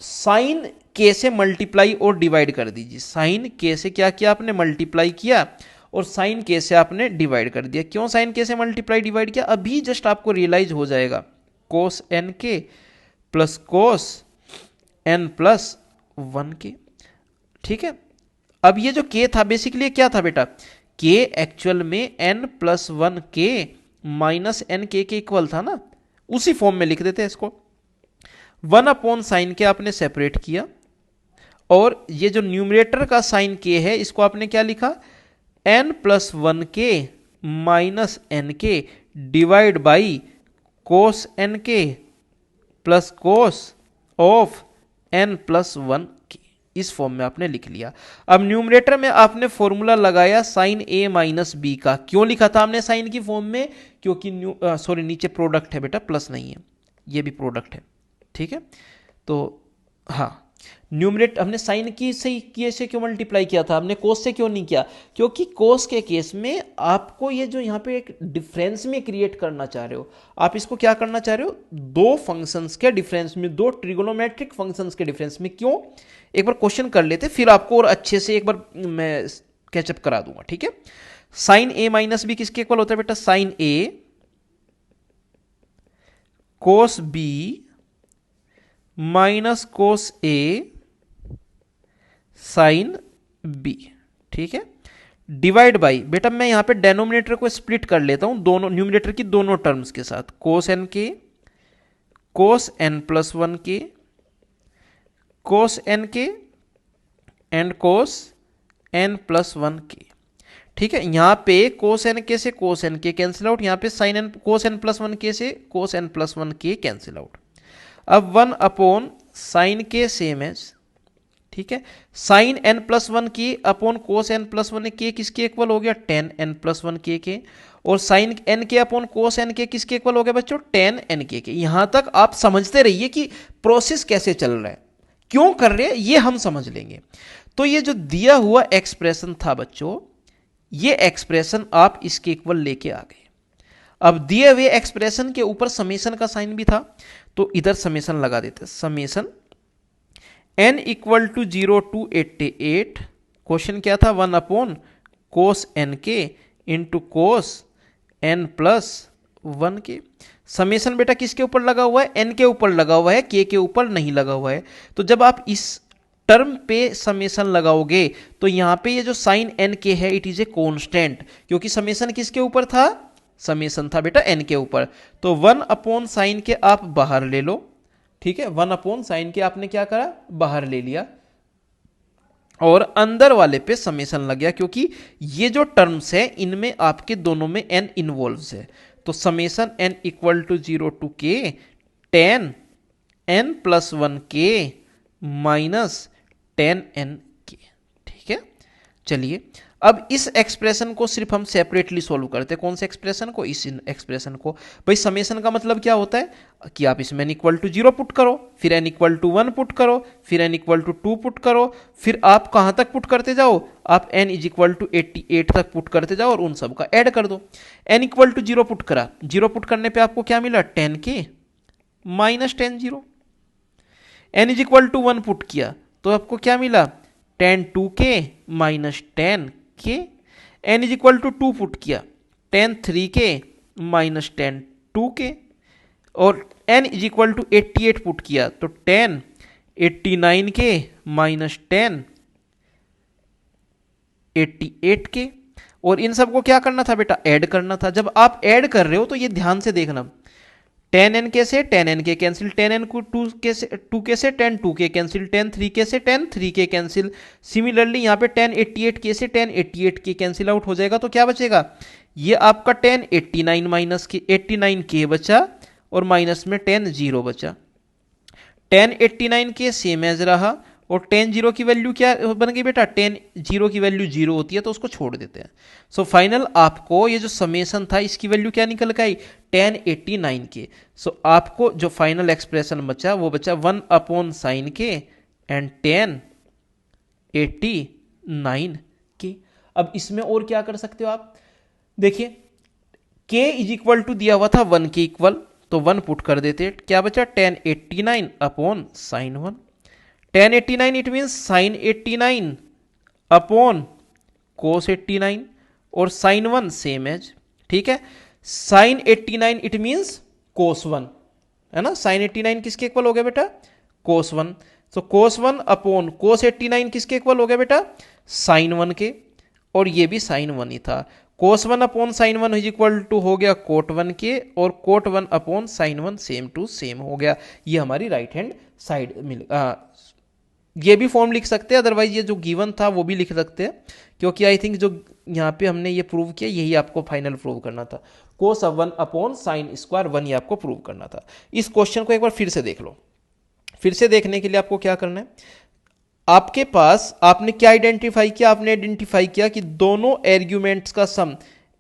साइन के से मल्टीप्लाई और डिवाइड कर दीजिए। साइन के से क्या किया आपने, मल्टीप्लाई किया, और साइन के से आपने डिवाइड कर दिया। क्यों साइन के से मल्टीप्लाई डिवाइड किया, अभी जस्ट आपको रियलाइज हो जाएगा। कोस एन के प्लस कोस एन प्लस 1 के, ठीक है। अब ये जो के था बेसिकली क्या था बेटा, के एक्चुअल में एन प्लस 1 के माइनस एन के इक्वल था ना, उसी फॉर्म में लिख देते हैं इसको। 1 अपॉन साइन के आपने सेपरेट किया और ये जो न्यूमरेटर का साइन के है इसको आपने क्या लिखा, एन प्लस 1 के माइनस एन के डिवाइड बाई कोस एन के plus cos of N plus 1 के, इस फॉर्म में आपने लिख लिया। अब न्यूमरेटर में आपने फॉर्मूला लगाया साइन ए माइनस बी का। क्यों लिखा था हमने साइन की फॉर्म में, क्योंकि नीचे प्रोडक्ट है बेटा, प्लस नहीं है, ये भी प्रोडक्ट है, ठीक है। तो हाँ, न्यूमरेट हमने साइन की से क्यों मल्टीप्लाई किया था, हमने कोस से क्यों नहीं किया, क्योंकि कोस के केस में आपको ये जो यहाँ पे एक डिफरेंस में क्रिएट करना चाह रहे हो, आप इसको क्या करना चाह रहे हो, दो फंक्शंस के डिफरेंस में, दो ट्रिगोनोमेट्रिक फंक्शंस के डिफरेंस में। क्यों, एक बार क्वेश्चन कर लेते फिर आपको और अच्छे से एक बार मैं कैचअप करा दूंगा, ठीक है। साइन ए माइनस बी किसके इक्वल होता है बेटा, sign A cos B minus cos A sine B, ठीक है। डिवाइड बाई, बेटा मैं यहां पे डेनोमिनेटर को स्प्लिट कर लेता हूं दोनों न्यूमरेटर की दोनों टर्म्स के साथ, कोस एन के कोस एन प्लस 1 के कोस एन के एंड कोस एन प्लस 1 के, ठीक है। यहां पे कोस एन के से कोस एन के कैंसिल आउट, यहां पे sine N cos N plus 1 के से कोस एन प्लस 1 के कैंसिल आउट। अब 1 अपॉन साइन के सेम एज ठीक है। साइन एन प्लस वन के upon cos N plus one के किसके इक्वल हो गया, टेन एन प्लस वन के। और साइन एन के अपॉन कोस एन के किसके इक्वल हो गया बच्चों, टेन एन के। यहां तक आप समझते रहिए कि प्रोसेस कैसे चल रहा है, क्यों कर रहे हैं ये हम समझ लेंगे। तो ये जो दिया हुआ एक्सप्रेशन था बच्चों, ये एक्सप्रेशन आप इसके इक्वल लेके आ गए। अब दिए हुए एक्सप्रेशन के ऊपर समेशन का साइन भी था, तो इधर समेशन लगा देते, summation n equal to 0 to 88। Question क्या था, 1 अपॉन कोस एन के इंटू कोस एन प्लस 1 के। समेशन बेटा किसके ऊपर लगा हुआ है, n के ऊपर लगा हुआ है, k के ऊपर नहीं लगा हुआ है। तो जब आप इस टर्म पे समेशन लगाओगे तो यहां पे ये जो साइन एन के है इट इज ए कांस्टेंट, क्योंकि समेशन किसके ऊपर था, समेशन था बेटा n के ऊपर। तो 1 अपॉन साइन के आप बाहर ले लो, ठीक है, 1 अपॉन साइन के आपने क्या करा, बाहर ले लिया, और अंदर वाले पे समेशन लग गया, क्योंकि ये जो टर्म्स है इनमें आपके दोनों में n इन्वॉल्व्स है। तो summation n equal to 0 to k ten n plus 1 k minus 10n k। ठीक है, चलिए अब इस एक्सप्रेशन को सिर्फ हम सेपरेटली सॉल्व करते हैं। कौन से एक्सप्रेशन को, इस एक्सप्रेशन को। भाई समेशन का मतलब क्या होता है कि आप इसमें n इक्वल टू 0 पुट करो, फिर n इक्वल टू 1 पुट करो, फिर n इक्वल टू 2 पुट करो, फिर आप कहां तक पुट करते जाओ, आप n इज इक्वल टू 88 तक पुट करते जाओ और उन सब का ऐड कर दो। n इक्वल टू 0 पुट करा, 0 पुट करने पे आपको क्या मिला, 10k minus 10 0। n is equal to 1 put किया तो आपको क्या मिला, 10 2k माइनस 10 के। n is equal to 2 put किया, 10 3k माइनस 10 2k। और n is equal to 88 put किया तो 10 89k माइनस 10 88k। और इन सबको क्या करना था बेटा, ऐड करना था। जब आप ऐड कर रहे हो तो ये ध्यान से देखना, 10n के से 10n के कैंसिल, 10n को 2 के से 10 2k कैंसिल, 10 3k से 10 3k कैंसिल। सिमिलरली यहाँ पे 10 88k से 10 88k कैंसिल आउट हो जाएगा, तो क्या बचेगा, ये आपका 10 89 माइनस के 89k बचा और माइनस में 10 0 बचा। 10 89k सेम एज रहा और 10 0 की वैल्यू क्या बन गई बेटा, 10 0 की वैल्यू 0 होती है तो उसको छोड़ देते हैं। सो फाइनल आपको ये जो समेशन था इसकी वैल्यू क्या निकल के आई, 1089 के। सो आपको जो फाइनल एक्सप्रेशन बचा वो बचा 1 अपॉन साइन के एंड 1089 के। अब इसमें और क्या कर सकते हो आप, देखिए k इज इक्वल टू दिया हुआ था 1 के इक्वल, तो 1 पुट कर देते, क्या बचा 1089 upon sine 1। 1089 it mean sign 89 upon कोस 89 और साइन 1 सेम एज, ठीक है। साइन 89 इट मीन्स कोस 1 है ना, साइन 89 किसके इक्वल हो गया बेटा, कोस 1। तो कोस 1 अपॉन कोस 89 किसके इक्वल हो गया बेटा, साइन 1 के, और ये भी साइन 1 ही था। Cos 1 upon sine 1 is equal to हो गया कोट 1 के, और cot 1 upon sine 1 same to same हो गया। ये हमारी राइट हैंड साइड मिल, ये भी फॉर्म लिख सकते हैं, अदरवाइज ये जो गिवन था वो भी लिख सकते हैं, क्योंकि आई थिंक जो यहाँ पे हमने ये प्रूव किया यही आपको फाइनल प्रूव करना था। कोस 1 अपॉन साइन स्क्वायर 1 ये आपको प्रूव करना था। इस क्वेश्चन को एक बार फिर से देख लो। फिर से देखने के लिए आपको क्या करना है, आपके पास आपने क्या आइडेंटिफाई किया, आपने आइडेंटिफाई किया कि दोनों आर्ग्यूमेंट्स का सम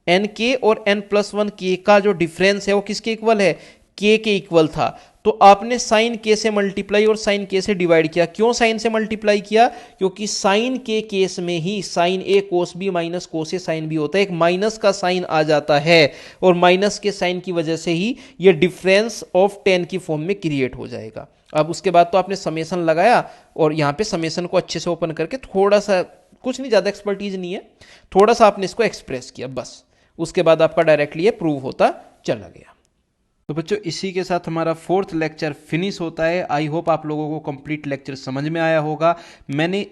एन के और एन प्लस 1 के का जो डिफरेंस है वो किसके इक्वल है, के इक्वल था। तो आपने साइन के से मल्टीप्लाई और साइन के से डिवाइड किया। क्यों साइन से मल्टीप्लाई किया, क्योंकि साइन के केस में ही sign A cos B minus cos A sine B होता है, एक माइनस का साइन आ जाता है और माइनस के साइन की वजह से ही ये डिफरेंस ऑफ 10 की फॉर्म में क्रिएट हो जाएगा। अब उसके बाद तो आपने समेशन लगाया और यहाँ पे समेशन को अच्छे से ओपन करके थोड़ा सा, कुछ नहीं ज़्यादा एक्सपर्टीज नहीं है, थोड़ा सा आपने इसको एक्सप्रेस किया बस, उसके बाद आपका डायरेक्टली ये प्रूव होता चला गया। तो बच्चों इसी के साथ हमारा 4th लेक्चर फिनिश होता है। आई होप आप लोगों को कंप्लीट लेक्चर समझ में आया होगा। मैंने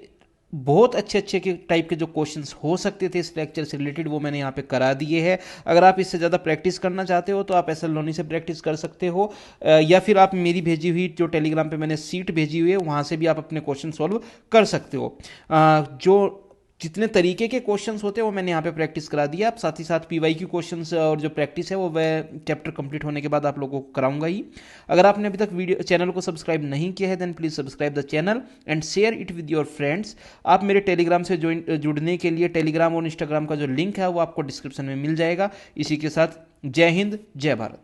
बहुत अच्छे अच्छे के टाइप के जो क्वेश्चंस हो सकते थे इस लेक्चर से रिलेटेड वो मैंने यहाँ पे करा दिए हैं। अगर आप इससे ज़्यादा प्रैक्टिस करना चाहते हो तो आप एसएल लोनी से प्रैक्टिस कर सकते हो, या फिर आप मेरी भेजी हुई जो टेलीग्राम पे मैंने सीट भेजी हुई है वहाँ से भी आप अपने क्वेश्चन सॉल्व कर सकते हो। जो जितने तरीके के क्वेश्चंस होते हैं वो मैंने यहाँ पे प्रैक्टिस करा दिया। आप साथ ही साथ PYQ क्वेश्चंस और जो प्रैक्टिस है वो मैं चैप्टर कंप्लीट होने के बाद आप लोगों को कराऊंगा ही। अगर आपने अभी तक वीडियो चैनल को सब्सक्राइब नहीं किया है then please subscribe the channel and share it with your friends. आप मेरे टेलीग्राम से जुड़ने के लिए टेलीग्राम और इंस्टाग्राम का जो लिंक है वो आपको डिस्क्रिप्शन में मिल जाएगा। इसी के साथ जय हिंद, जय भारत।